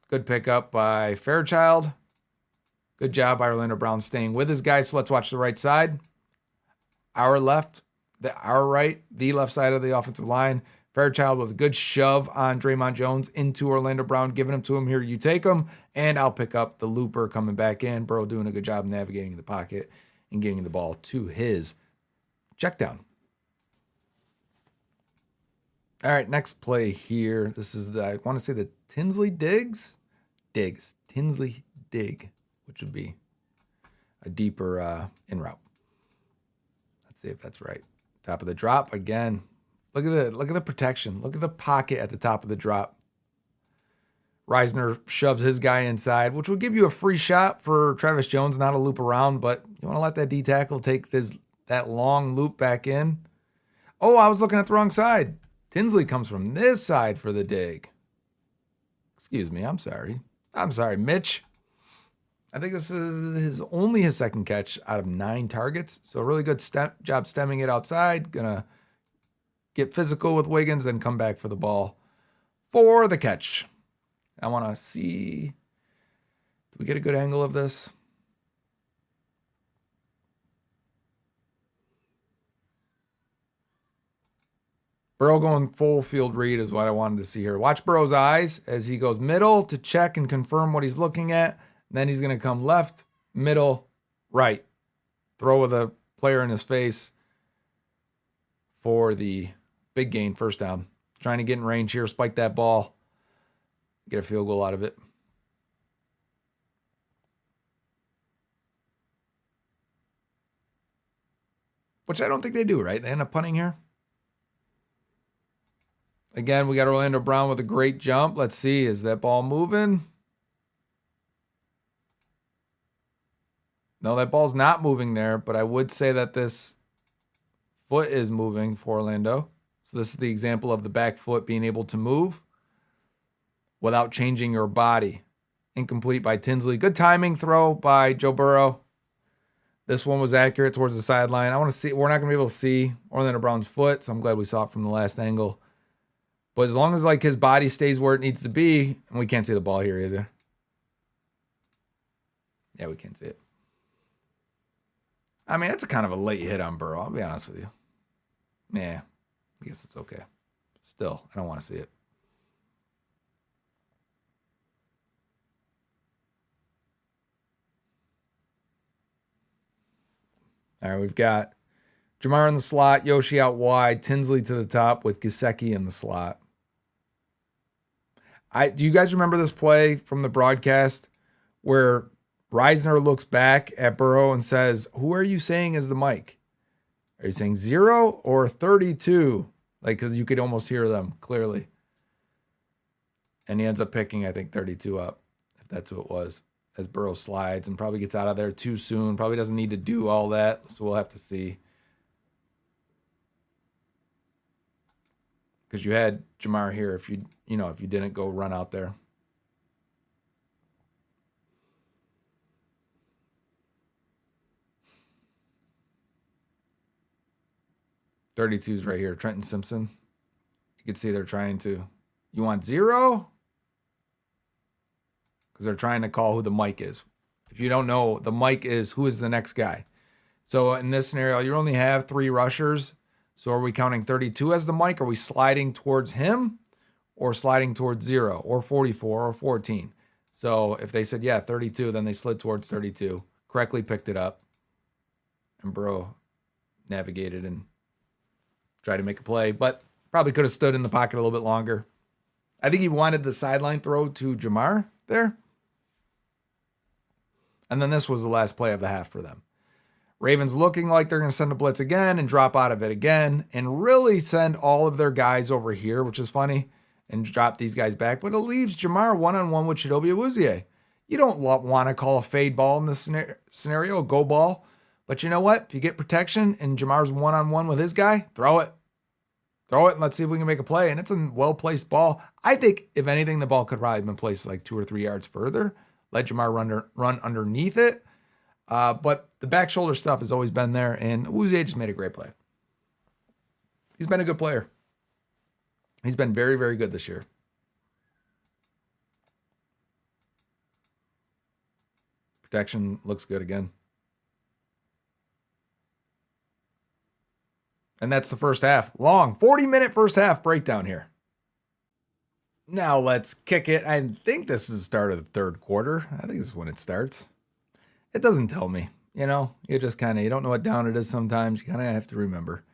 Good pickup by Fairchild. Good job by Orlando Brown staying with his guys. So let's watch the right side. Our right, the left side of the offensive line. Fairchild with a good shove on Draymond Jones into Orlando Brown, giving him to him. Here, you take him, and I'll pick up the looper coming back in. Burrow doing a good job navigating the pocket and getting the ball to his check down. All right, next play here. This is I want to say the Tinsley Diggs. digs. Tinsley dig, which would be a deeper in route. Let's see if that's right. Top of the drop again. Look at the protection. Look at the pocket at the top of the drop. Reisner shoves his guy inside, which will give you a free shot for Travis Jones, not a loop around, but you want to let that D tackle take that long loop back in. Oh, I was looking at the wrong side. Tinsley comes from this side for the dig. Excuse me, I'm sorry. I'm sorry, Mitch. I think this is only his second catch out of 9 targets. So a really good job stemming it outside. Gonna get physical with Wiggins, then come back for the ball for the catch. I want to see, do we get a good angle of this? Burrow going full field read is what I wanted to see here. Watch Burrow's eyes as he goes middle to check and confirm what he's looking at. Then he's going to come left, middle, right. Throw with a player in his face for the big gain, first down. Trying to get in range here, spike that ball, get a field goal out of it. Which I don't think they do, right? They end up punting here. Again, we got Orlando Brown with a great jump. Let's see, is that ball moving? No, that ball's not moving there, but I would say that this foot is moving for Orlando. So this is the example of the back foot being able to move without changing your body. Incomplete by Tinsley. Good timing throw by Joe Burrow. This one was accurate towards the sideline. I want to see, we're not going to be able to see Orlando Brown's foot, so I'm glad we saw it from the last angle. But as long as like his body stays where it needs to be, and we can't see the ball here either. Yeah, we can't see it. I mean, that's a kind of a late hit on Burrow, I'll be honest with you. Yeah, I guess it's okay. Still, I don't want to see it. All right, we've got Jamar in the slot, Yoshi out wide, Tinsley to the top with Gesicki in the slot. Do you guys remember this play from the broadcast where Reisner looks back at Burrow and says, "Who are you saying is the mic? Are you saying 0 or 32?" Like, because you could almost hear them clearly. And he ends up picking, I think, 32 up, if that's who it was, as Burrow slides and probably gets out of there too soon. Probably doesn't need to do all that, so we'll have to see. Because you had Jamar here if you didn't go run out there. "32's right here, Trenton Simpson. You can see they're trying to, you want 0? Because they're trying to call who the mic is. If you don't know, the mic is who is the next guy. So in this scenario, you only have 3 rushers. So are we counting 32 as the mic? Are we sliding towards him or sliding towards 0 or 44 or 14? So if they said, yeah, 32, then they slid towards 32, correctly picked it up, and Burrow navigated and tried to make a play, but probably could have stood in the pocket a little bit longer. I think he wanted the sideline throw to Jamar there. And then this was the last play of the half for them. Ravens looking like they're going to send a blitz again and drop out of it again and really send all of their guys over here, which is funny, and drop these guys back. But it leaves Jamar one-on-one with Chidobe Awuzie. You don't want to call a fade ball in this scenario, a go ball. But you know what? If you get protection and Jamar's one-on-one with his guy, throw it. Throw it and let's see if we can make a play. And it's a well-placed ball. I think, if anything, the ball could probably have been placed like 2 or 3 yards further. Let Jamar run underneath it. But the back shoulder stuff has always been there, and Awuzie just made a great play. He's been a good player. He's been very, very good this year. Protection looks good again. And that's the first half. Long, 40-minute first half breakdown here. Now let's kick it. I think this is the start of the third quarter. I think this is when it starts. It doesn't tell me, you just you don't know what down it is sometimes. You kind of have to remember.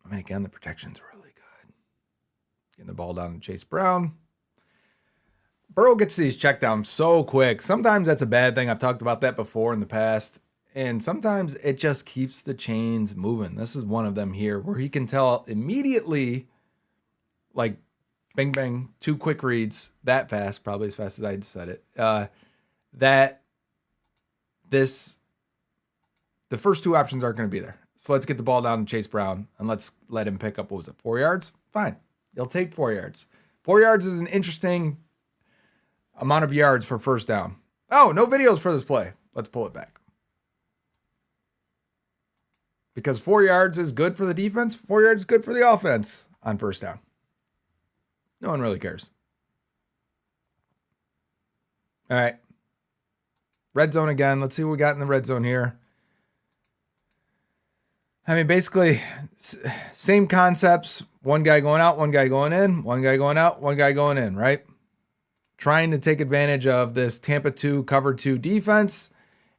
I mean, again, the protection's really good. Getting the ball down to Chase Brown. Burrow gets these checkdowns so quick. Sometimes that's a bad thing. I've talked about that before in the past. And sometimes it just keeps the chains moving. This is one of them here where he can tell immediately, like, bang, bang, 2 quick reads that fast, probably as fast as I just said it, that the first 2 options aren't going to be there. So let's get the ball down to Chase Brown and let's let him pick up, what was it, 4 yards? Fine. He'll take 4 yards. 4 yards is an interesting amount of yards for first down. Oh, no videos for this play. Let's pull it back. Because 4 yards is good for the defense, 4 yards is good for the offense on first down. No one really cares. All right. Red zone again. Let's see what we got in the red zone here. I mean, basically, same concepts. One guy going out, one guy going in, one guy going out, one guy going in, right? Trying to take advantage of this Tampa 2 cover 2 defense.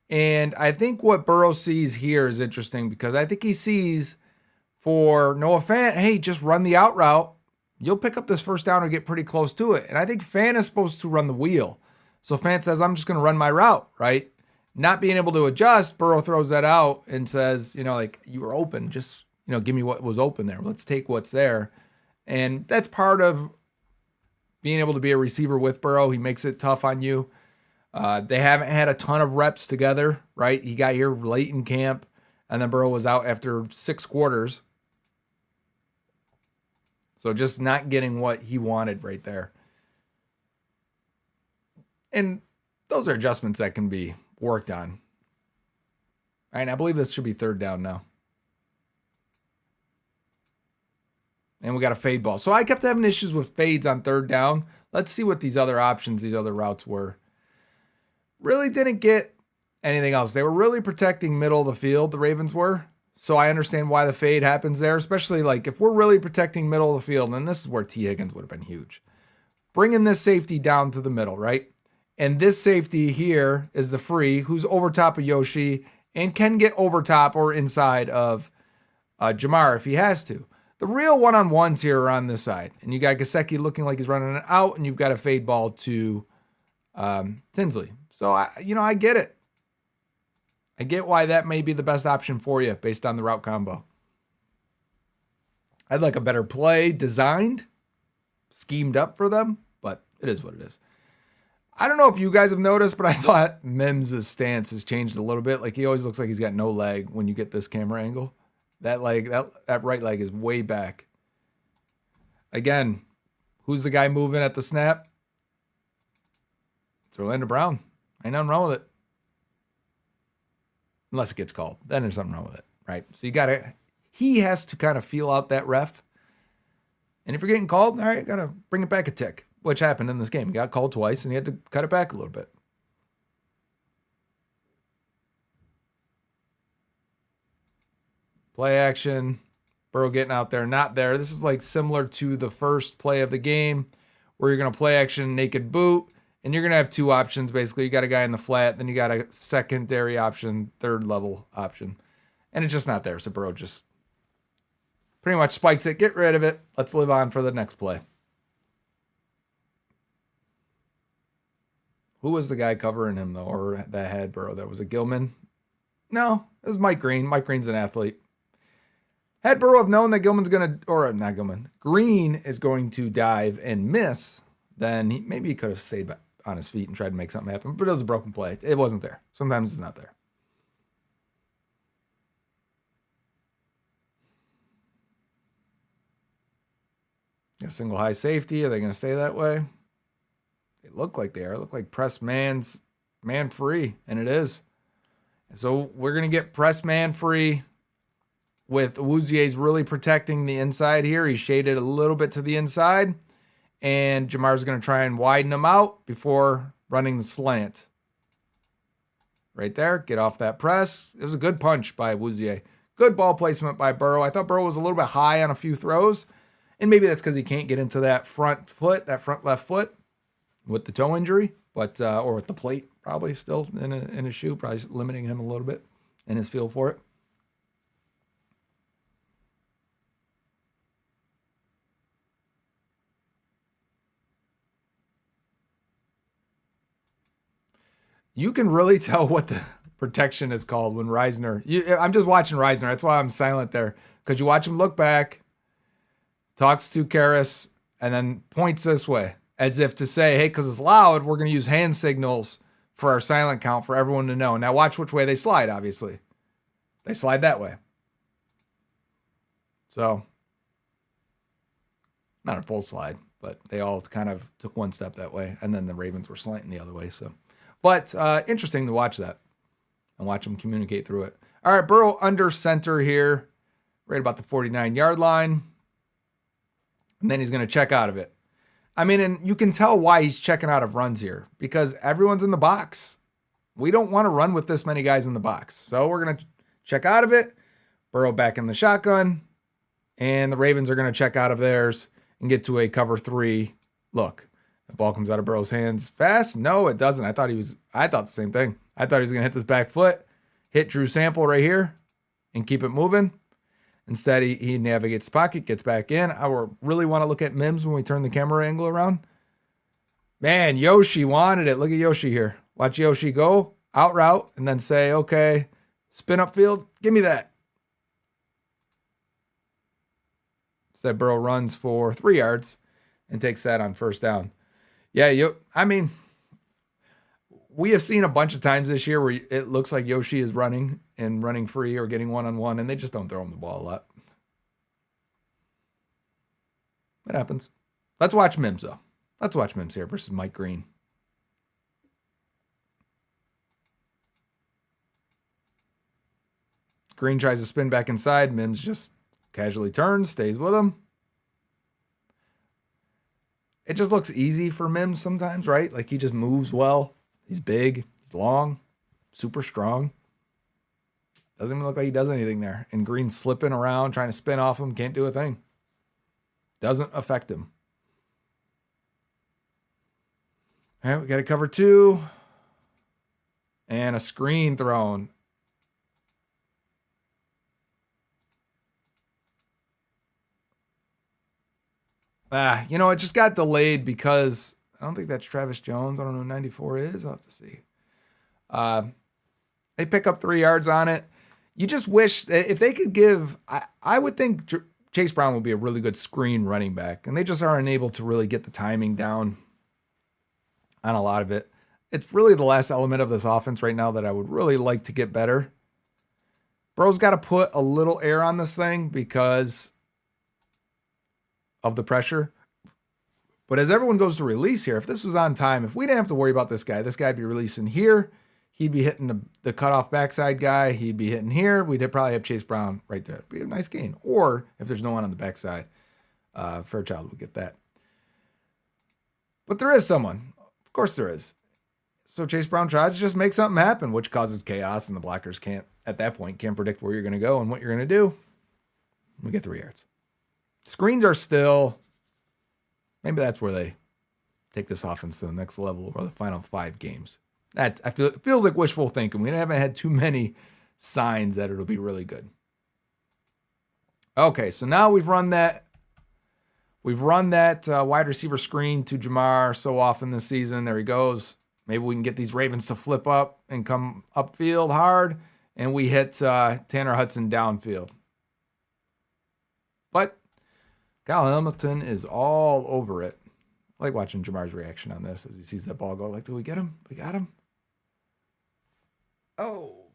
And I think what Burrow sees here is interesting because I think he sees for Noah Fant, hey, just run the out route. You'll pick up this first down or get pretty close to it. And I think Fant is supposed to run the wheel. So Fant says, I'm just going to run my route, right? Not being able to adjust, Burrow throws that out and says, like, you were open. Just, give me what was open there. Let's take what's there. And that's part of being able to be a receiver with Burrow. He makes it tough on you. They haven't had a ton of reps together, right? He got here late in camp, and then Burrow was out after 6 quarters. So just not getting what he wanted right there. And those are adjustments that can be worked on. All right, I believe this should be 3rd down now. And we got a fade ball. So I kept having issues with fades on 3rd down. Let's see what these other options, these other routes were. Really didn't get anything else. They were really protecting middle of the field, the Ravens were. So I understand why the fade happens there, especially like if we're really protecting middle of the field, and this is where T. Higgins would have been huge. Bringing this safety down to the middle, right? And this safety here is the free, who's over top of Yoshi and can get over top or inside of Jamar if he has to. The real one-on-ones here are on this side. And you got Gesicki looking like he's running it out, and you've got a fade ball to Tinsley. So, I get it. I get why that may be the best option for you based on the route combo. I'd like a better play designed, schemed up for them, but it is what it is. I don't know if you guys have noticed, but I thought Mims' stance has changed a little bit. Like, he always looks like he's got no leg when you get this camera angle. That leg, that right leg is way back. Again, who's the guy moving at the snap? It's Orlando Brown. Ain't nothing wrong with it. Unless it gets called. Then there's something wrong with it, right? So he has to kind of feel out that ref. And if you're getting called, all right, got to bring it back a tick, which happened in this game. He got called twice, and he had to cut it back a little bit. Play action. Burrow getting out there, not there. This is like similar to the first play of the game where you're going to play action naked boot. And you're going to have 2 options, basically. You got a guy in the flat, then you got a secondary option, 3rd level option. And it's just not there. So Burrow just pretty much spikes it. Get rid of it. Let's live on for the next play. Who was the guy covering him, though, or that had Burrow? That was a Gilman? No, it was Mike Green. Mike Green's an athlete. Had Burrow have known that Green is going to dive and miss, then maybe he could have stayed on his feet and tried to make something happen. But it was a broken play. It wasn't there. Sometimes it's not there. A single high safety. Are they going to stay that way? They look like they are. Look like press man free, and it is. So we're going to get press man free with Awuzie's really protecting the inside here. He's shaded a little bit to the inside, and Jamar's going to try and widen him out before running the slant. Right there. Get off that press. It was a good punch by Awuzie. Good ball placement by Burrow. I thought Burrow was a little bit high on a few throws, and maybe that's because he can't get into that front left foot with the toe injury, but or with the plate probably still in his shoe, probably limiting him a little bit in his feel for it. You can really tell what the protection is called when Reisner. I'm just watching Reisner. That's why I'm silent there. Because you watch him look back, talks to Karras, and then points this way. As if to say, hey, because it's loud, we're going to use hand signals for our silent count for everyone to know. Now watch which way they slide, obviously. They slide that way. So, not a full slide, but they all kind of took one step that way. And then the Ravens were slanting the other way. So, but interesting to watch that and watch them communicate through it. All right, Burrow under center here, right about the 49-yard line. And then he's going to check out of it. I mean, and you can tell why he's checking out of runs here because everyone's in the box. We don't want to run with this many guys in the box. So we're going to check out of it, Burrow back in the shotgun, and the Ravens are going to check out of theirs and get to a cover 3 look. The ball comes out of Burrow's hands fast. No, it doesn't. I thought the same thing. I thought he was going to hit this back foot, hit Drew Sample right here, and keep it moving. Instead, he navigates the pocket, gets back in. I really want to look at Mims when we turn the camera angle around. Man, Yoshi wanted it. Look at Yoshi here. Watch Yoshi go out route and then say, okay, spin upfield, give me that. Instead, Burrow runs for 3 yards and takes that on first down. Yeah, we have seen a bunch of times this year where it looks like Yoshi is running and running free or getting one-on-one, and they just don't throw him the ball a lot. That happens. Let's watch Mims, though. Let's watch Mims here versus Mike Green. Green tries to spin back inside. Mims just casually turns, stays with him. It just looks easy for Mims sometimes, right? Like he just moves well. He's big. He's long. Super strong. Doesn't even look like he does anything there. And Green's slipping around, trying to spin off him. Can't do a thing. Doesn't affect him. All right, we got a cover 2. And a screen thrown. It just got delayed because I don't think that's Travis Jones. I don't know who 94 is. I'll have to see. They pick up 3 yards on it. You just wish that if they could give, I would think Chase Brown would be a really good screen running back, and they just aren't able to really get the timing down on a lot of it. It's really the last element of this offense right now that I would really like to get better. Burrow's got to put a little air on this thing because of the pressure. But as everyone goes to release here, if this was on time, if we didn't have to worry about this guy'd be releasing here. He'd be hitting the cutoff backside guy. He'd be hitting here. We'd probably have Chase Brown right there. It'd be a nice gain. Or if there's no one on the backside, Fairchild would get that. But there is someone. Of course there is. So Chase Brown tries to just make something happen, which causes chaos, and the blockers can't predict where you're going to go and what you're going to do. We get 3 yards. Screens are still, maybe that's where they take this offense to the next level or the final 5 games. It feels like wishful thinking. We haven't had too many signs that it'll be really good. Okay, so now we've run that wide receiver screen to Jamar so often this season. There he goes. Maybe we can get these Ravens to flip up and come upfield hard, and we hit Tanner Hudson downfield. But Kyle Hamilton is all over it. I like watching Jamar's reaction on this as he sees that ball go. Like, do we get him? We got him. Oh.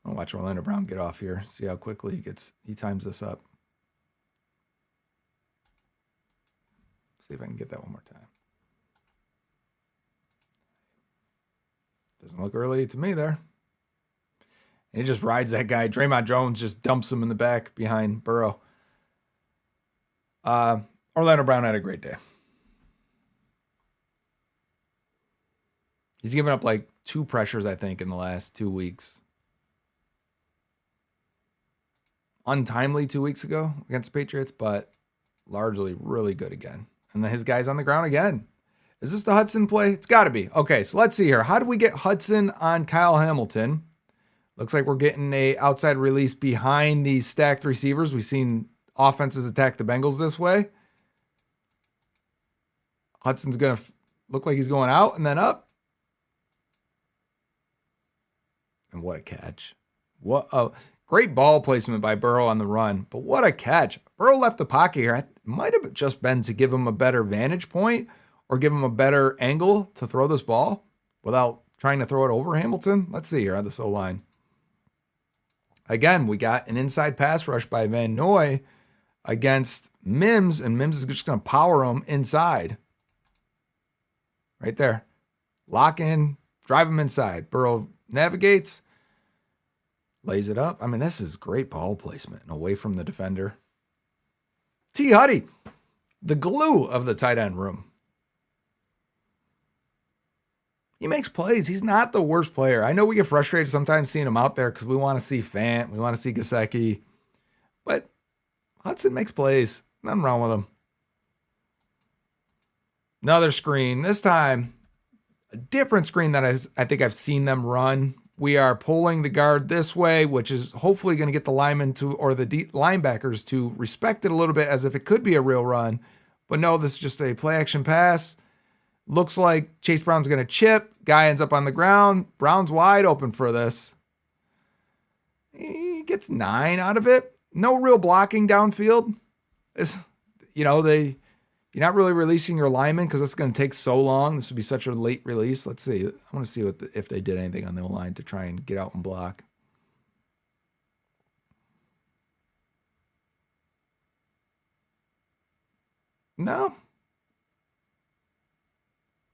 I'll watch Orlando Brown get off here. See how quickly he times this up. See if I can get that one more time. Doesn't look early to me there. And he just rides that guy. Draymond Jones just dumps him in the back behind Burrow. Orlando Brown had a great day. He's given up like 2 pressures, I think, in the last 2 weeks. Untimely 2 weeks ago against the Patriots, but largely really good again. And then his guy's on the ground again. Is this the Hudson play? It's got to be. Okay, so let's see here. How do we get Hudson on Kyle Hamilton? Looks like we're getting a outside release behind these stacked receivers. We've seen offenses attack the Bengals this way. Hudson's going to look like he's going out and then up. And what a catch. What a great ball placement by Burrow on the run. But what a catch. Burrow left the pocket here. It might have just been to give him a better vantage point or give him a better angle to throw this ball without trying to throw it over Hamilton. Let's see here on this O-line. Again, we got an inside pass rush by Van Noy against Mims, and Mims is just going to power him inside. Right there. Lock in, drive him inside. Burrow navigates, lays it up. I mean, this is great ball placement and away from the defender. T. Huddy, the glue of the tight end room. He makes plays. He's not the worst player. I know we get frustrated sometimes seeing him out there because we want to see Fant, we want to see Gesicki, but Hudson makes plays. Nothing wrong with him. Another screen. This time, a different screen that I think I've seen them run. We are pulling the guard this way, which is hopefully going to get the linemen to, or the linebackers to respect it a little bit as if it could be a real run. But no, this is just a play action pass. Looks like Chase Brown's going to chip. Guy ends up on the ground. Brown's wide open for this. He gets 9 out of it. No real blocking downfield. You're not really releasing your lineman because it's going to take so long. This would be such a late release. Let's see. I want to see if they did anything on the line to try and get out and block. No.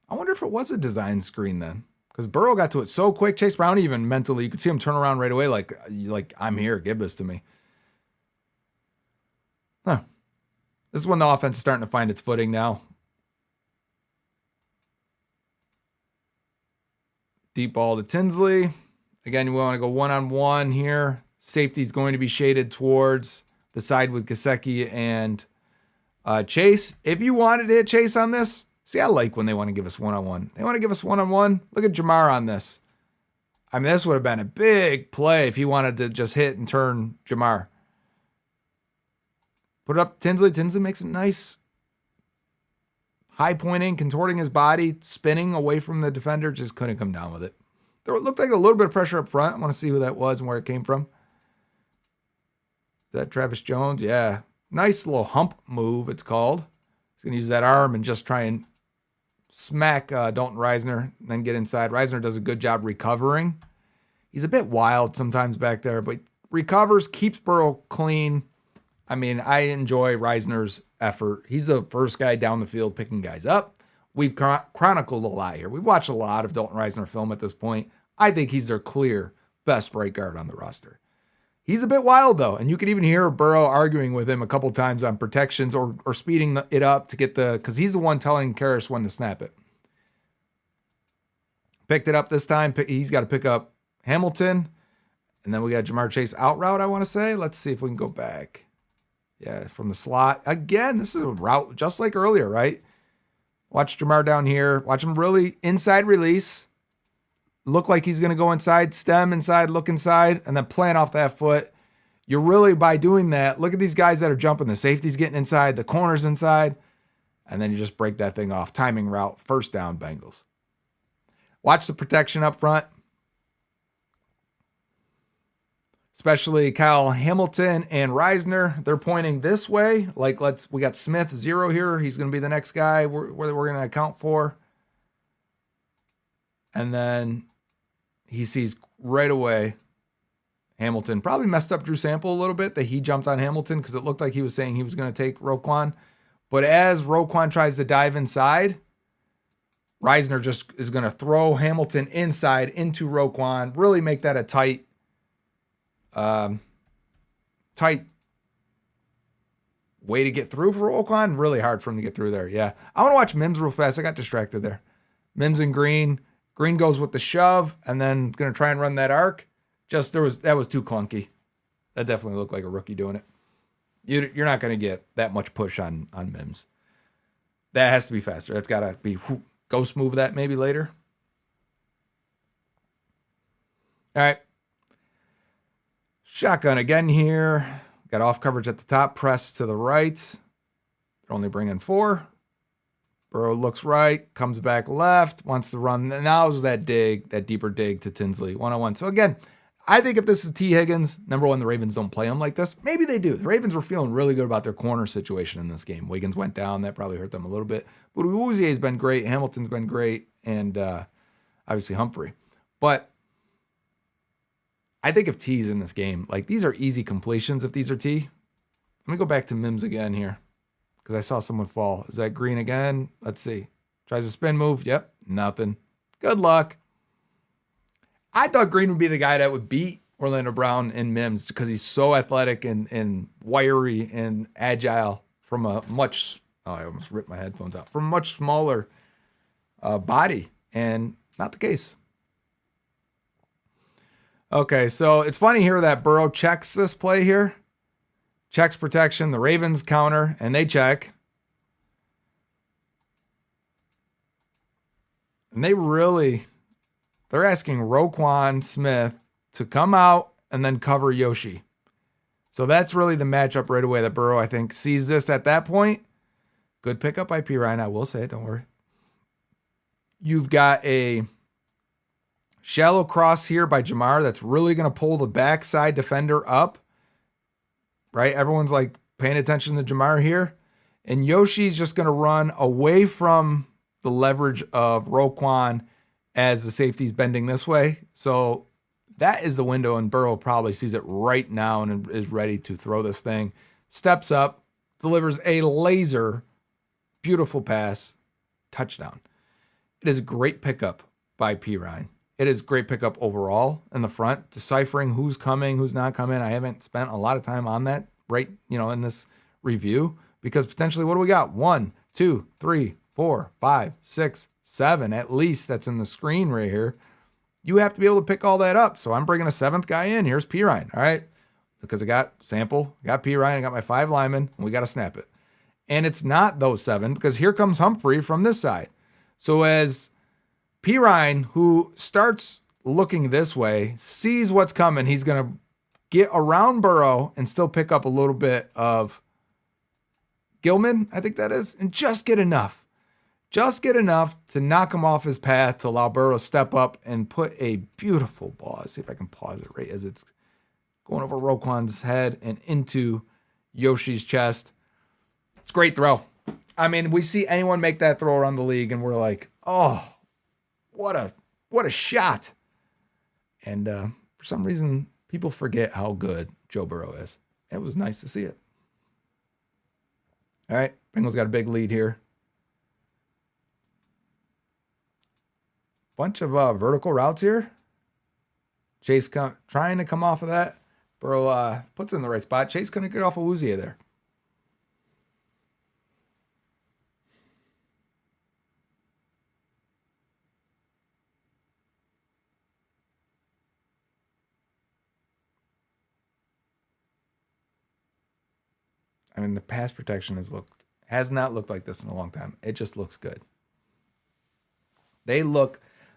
I wonder if it was a design screen then, because Burrow got to it so quick. Chase Brown even mentally, you could see him turn around right away like I'm here, give this to me. Huh. This is when the offense is starting to find its footing now. Deep ball to Tinsley. Again, you want to go one-on-one here. Safety's going to be shaded towards the side with Gesicki and Chase. If you wanted to hit Chase on this, see, I like when they want to give us one-on-one. They want to give us one-on-one. Look at Jamar on this. I mean, this would have been a big play if he wanted to just hit and turn Jamar. Put it up to Tinsley. Tinsley makes it nice. High pointing, contorting his body, spinning away from the defender. Just couldn't come down with it. There looked like a little bit of pressure up front. I want to see who that was and where it came from. Is that Travis Jones? Yeah. Nice little hump move, it's called. He's going to use that arm and just try and smack Dalton Reisner and then get inside. Reisner does a good job recovering. He's a bit wild sometimes back there, but recovers, keeps Burrow clean. I mean, I enjoy Reisner's effort. He's the first guy down the field picking guys up. We've chronicled a lot here. We've watched a lot of Dalton Reisner film at this point. I think he's their clear best right guard on the roster. He's a bit wild, though, and you can even hear Burrow arguing with him a couple times on protections or speeding it up to get because he's the one telling Karras when to snap it. Picked it up this time. He's got to pick up Hamilton, and then we got Jamar Chase out route, I want to say. Let's see if we can go back. Yeah, from the slot. Again, this is a route just like earlier, right? Watch Jamar down here. Watch him really inside release. Look like he's going to go inside, stem inside, look inside, and then plant off that foot. You're really, by doing that, look at these guys that are jumping. The safety's getting inside, the corner's inside, and then you just break that thing off. Timing route, first down, Bengals. Watch the protection up front. Especially Kyle Hamilton and Reisner. They're pointing this way. Like, we got Smith 0 here. He's going to be the next guy we're going to account for. And then he sees right away Hamilton probably messed up Drew Sample a little bit that he jumped on Hamilton because it looked like he was saying he was going to take Roquan. But as Roquan tries to dive inside, Reisner just is going to throw Hamilton inside into Roquan, really make that a tight way to get through for Roquan. Really hard for him to get through there. Yeah. I want to watch Mims real fast. I got distracted there. Mims and Green. Green goes with the shove and then going to try and run that arc. That was too clunky. That definitely looked like a rookie doing it. You're not going to get that much push on Mims. That has to be faster. That's got to be ghost move that maybe later. All right. Shotgun again here. Got off coverage at the top. Press to the right. They're only bringing 4. Burrow looks right, comes back left, wants to run. Now's that dig, that deeper dig to Tinsley, 1-on-1. So again, I think if this is T. Higgins, number one, the Ravens don't play him like this. Maybe they do. The Ravens were feeling really good about their corner situation in this game. Wiggins went down. That probably hurt them a little bit. But Awuzie's been great. Hamilton's been great. And obviously Humphrey. But I think if T's in this game, like these are easy completions if these are T. Let me go back to Mims again here because I saw someone fall. Is that Green again? Let's see. Tries a spin move. Yep, nothing. Good luck. I thought Green would be the guy that would beat Orlando Brown and Mims because he's so athletic and wiry and agile from a much, I almost ripped my headphones out, from a much smaller body, and not the case. Okay, so it's funny here that Burrow checks this play here. Checks protection, the Ravens counter, and they check. And they're asking Roquan Smith to come out and then cover Yoshi. So that's really the matchup right away that Burrow, I think, sees this at that point. Good pickup by P. Ryan, I will say it, don't worry. You've got a shallow cross here by Jamar that's really going to pull the backside defender up. Right? Everyone's like paying attention to Jamar here. And Yoshi's just going to run away from the leverage of Roquan as the safety's bending this way. So that is the window, and Burrow probably sees it right now and is ready to throw this thing. Steps up, delivers a laser, beautiful pass, touchdown. It is a great pickup by P. Ryan. It is a great pickup overall in the front, deciphering who's coming, who's not coming. I haven't spent a lot of time on that in this review because potentially what do we got? 1, 2, 3, 4, 5, 6, 7 at least that's in the screen right here. You have to be able to pick all that up. So I'm bringing a 7th guy in. Here's P. Ryan. All right. Because I got sample, I got P. Ryan, I got my 5 linemen, and we got to snap it. And it's not those 7 because here comes Humphrey from this side. So as P. Ryan, who starts looking this way, sees what's coming, he's going to get around Burrow and still pick up a little bit of Gilman, I think that is, and just get enough. Just get enough to knock him off his path to allow Burrow to step up and put a beautiful ball. Let's see if I can pause it right as it's going over Roquan's head and into Yoshi's chest. It's a great throw. I mean, we see anyone make that throw around the league and we're like, oh, what a shot. And for some reason, people forget how good Joe Burrow is. It was nice to see it. All right, Bengals got a big lead here. Bunch of vertical routes here. Chase trying to come off of that. Burrow puts it in the right spot. Chase couldn't get off of Awuzie there. I mean, the pass protection has not looked like this in a long time. It just looks good.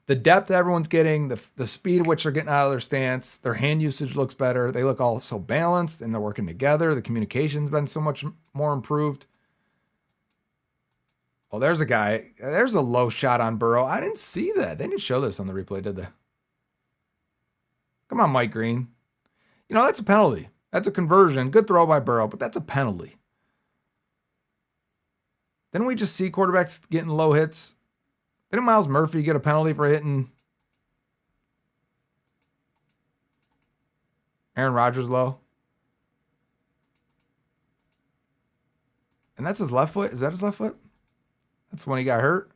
The depth everyone's getting, the speed at which they're getting out of their stance, their hand usage looks better. They look all so balanced and they're working together. The communication's been so much more improved. Oh, there's a guy. There's a low shot on Burrow. I didn't see that. They didn't show this on the replay, did they? Come on, Mike Green. That's a penalty. That's a conversion. Good throw by Burrow, but that's a penalty. Didn't we just see quarterbacks getting low hits? Didn't Miles Murphy get a penalty for hitting Aaron Rodgers low? And that's his left foot? Is that his left foot? That's when he got hurt.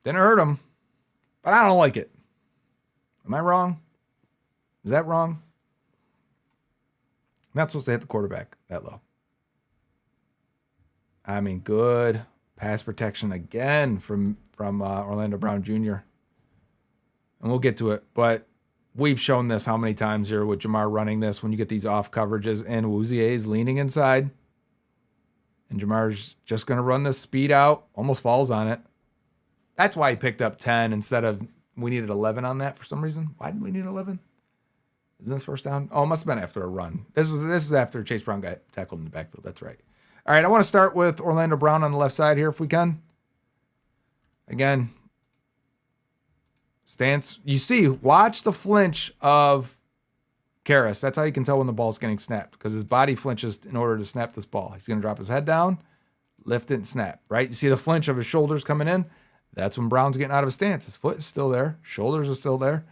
Didn't hurt him, but I don't like it. Am I wrong? Is that wrong? Not supposed to hit the quarterback that low. I mean, good pass protection again from Orlando Brown Jr. And we'll get to it, but we've shown this how many times here with Jamar running this when you get these off coverages and Awuzie is leaning inside. And Jamar's just going to run this speed out, almost falls on it. That's why he picked up 10 instead of we needed 11 on that for some reason. Why did we need 11? Isn't this first down? Oh, it must have been after a run. This is after Chase Brown got tackled in the backfield. That's right. All right, I want to start with Orlando Brown on the left side here if we can. Again, stance. You see, watch the flinch of Karras. That's how you can tell when the ball's getting snapped, because his body flinches in order to snap this ball. He's going to drop his head down, lift it, and snap, right? You see the flinch of his shoulders coming in? That's when Brown's getting out of his stance. His foot is still there. Shoulders are still there.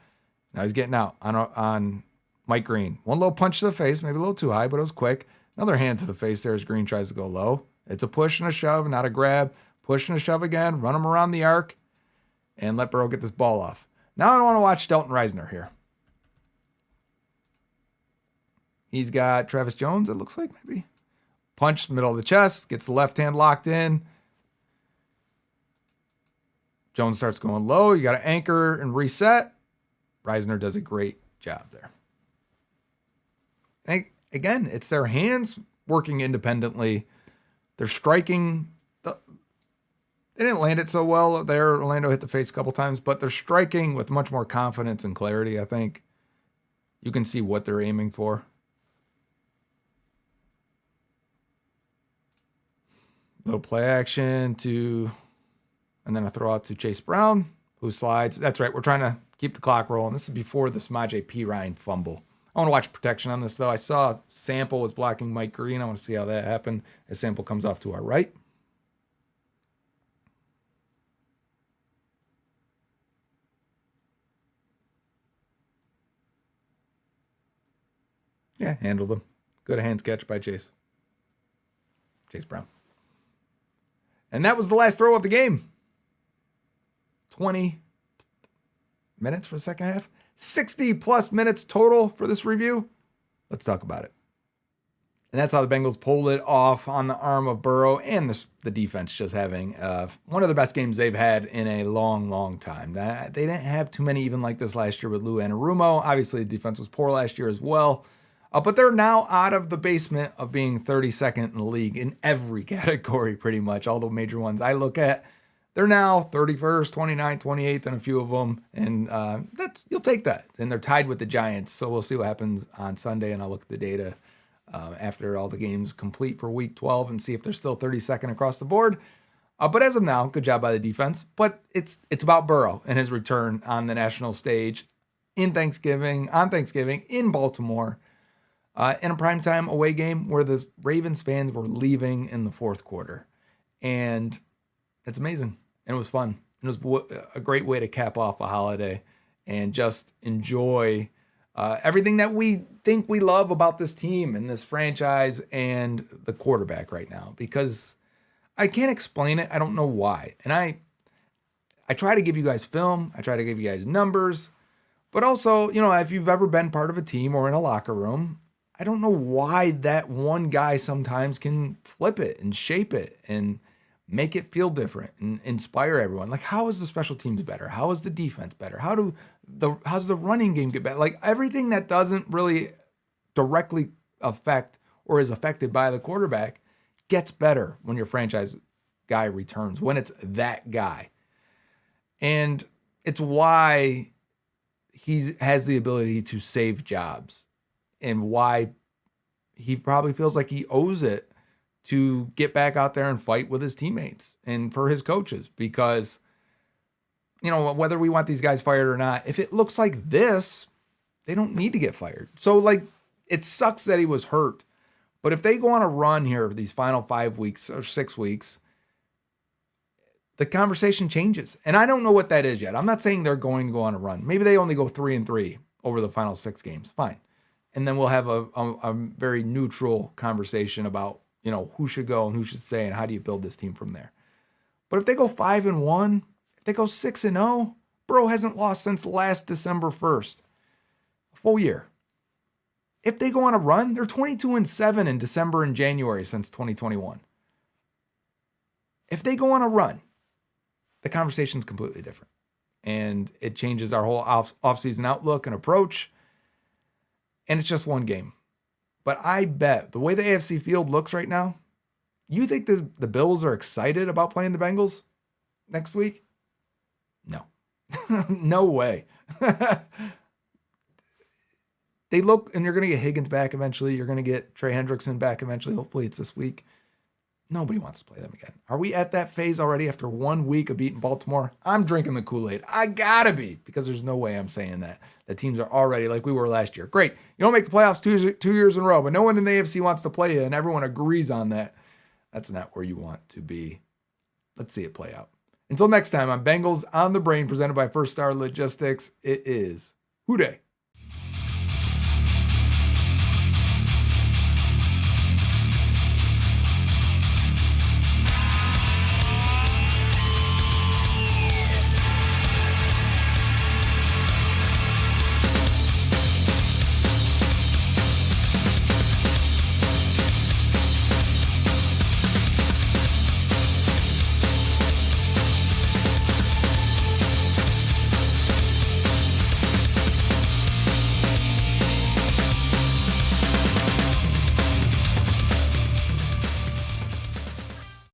Now he's getting out on Mike Green. One low punch to the face, maybe a little too high, but it was quick. Another hand to the face there as Green tries to go low. It's a push and a shove, not a grab. Push and a shove again. Run him around the arc and let Burrow get this ball off. Now I want to watch Dalton Reisner here. He's got Travis Jones, it looks like, maybe. Punch middle of the chest, gets the left hand locked in. Jones starts going low. You got to anchor and reset. Reisner does a great job there. And again, it's their hands working independently. They're striking. They didn't land it so well there. Orlando hit the face a couple times, but they're striking with much more confidence and clarity, I think. You can see what they're aiming for. Little play action and then a throw out to Chase Brown, who slides. That's right. We're trying to keep the clock rolling. This is before the Samaje Perine fumble. I want to watch protection on this, though. I saw Sample was blocking Mike Green. I want to see how that happened as Sample comes off to our right. Yeah, handled him. Good hands catch by Chase Brown. And that was the last throw of the game. 20 minutes for the second half. 60 plus minutes total for this review. Let's talk about it. And that's how the Bengals pulled it off on the arm of Burrow, and the defense just having one of the best games they've had in a long, long time. They didn't have too many even like this last year with Lou Anarumo. Obviously, the defense was poor last year as well. But they're now out of the basement of being 32nd in the league in every category, pretty much. All the major ones I look at, they're now 31st, 29th, 28th in a few of them. And you'll take that. And they're tied with the Giants. So we'll see what happens on Sunday. And I'll look at the data after all the games complete for week 12 and see if they're still 32nd across the board. But as of now, good job by the defense. But it's about Burrow and his return on the national stage on Thanksgiving in Baltimore. In a primetime away game where the Ravens fans were leaving in the fourth quarter. And it's amazing. And it was fun. It was a great way to cap off a holiday and just enjoy everything that we think we love about this team and this franchise and the quarterback right now. Because I can't explain it. I don't know why. And I try to give you guys film. I try to give you guys numbers. But also, if you've ever been part of a team or in a locker room, I don't know why that one guy sometimes can flip it and shape it and make it feel different and inspire everyone. Like, how is the special teams better? How is the defense better? How's the running game get better? Like, everything that doesn't really directly affect or is affected by the quarterback gets better when your franchise guy returns, when it's that guy. And it's why he has the ability to save jobs. And why he probably feels like he owes it to get back out there and fight with his teammates and for his coaches. Because, whether we want these guys fired or not, if it looks like this, they don't need to get fired. So, it sucks that he was hurt. But if they go on a run here for these final 5 weeks or 6 weeks, the conversation changes. And I don't know what that is yet. I'm not saying they're going to go on a run. Maybe they only go 3-3 over the final 6 games. Fine. And then we'll have a very neutral conversation about, who should go and who should stay and how do you build this team from there. But if they go 5-1, if they go 6-0, Burrow hasn't lost since last December 1st, a full year. If they go on a run, they're 22-7 in December and January since 2021. If they go on a run, the conversation's completely different. And it changes our whole offseason outlook and approach. And it's just one game. But I bet the way the AFC field looks right now, you think the Bills are excited about playing the Bengals next week? No. No way. They look, and you're going to get Higgins back eventually. You're going to get Trey Hendrickson back eventually. Hopefully it's this week. Nobody wants to play them again. Are we at that phase already after 1 week of beating Baltimore? I'm drinking the Kool-Aid. I gotta be, because there's no way I'm saying that. The teams are already like we were last year. Great. You don't make the playoffs two years in a row, but no one in the AFC wants to play you, and everyone agrees on that. That's not where you want to be. Let's see it play out. Until next time, on Bengals on the Brain, presented by First Star Logistics, it is Hoo Day.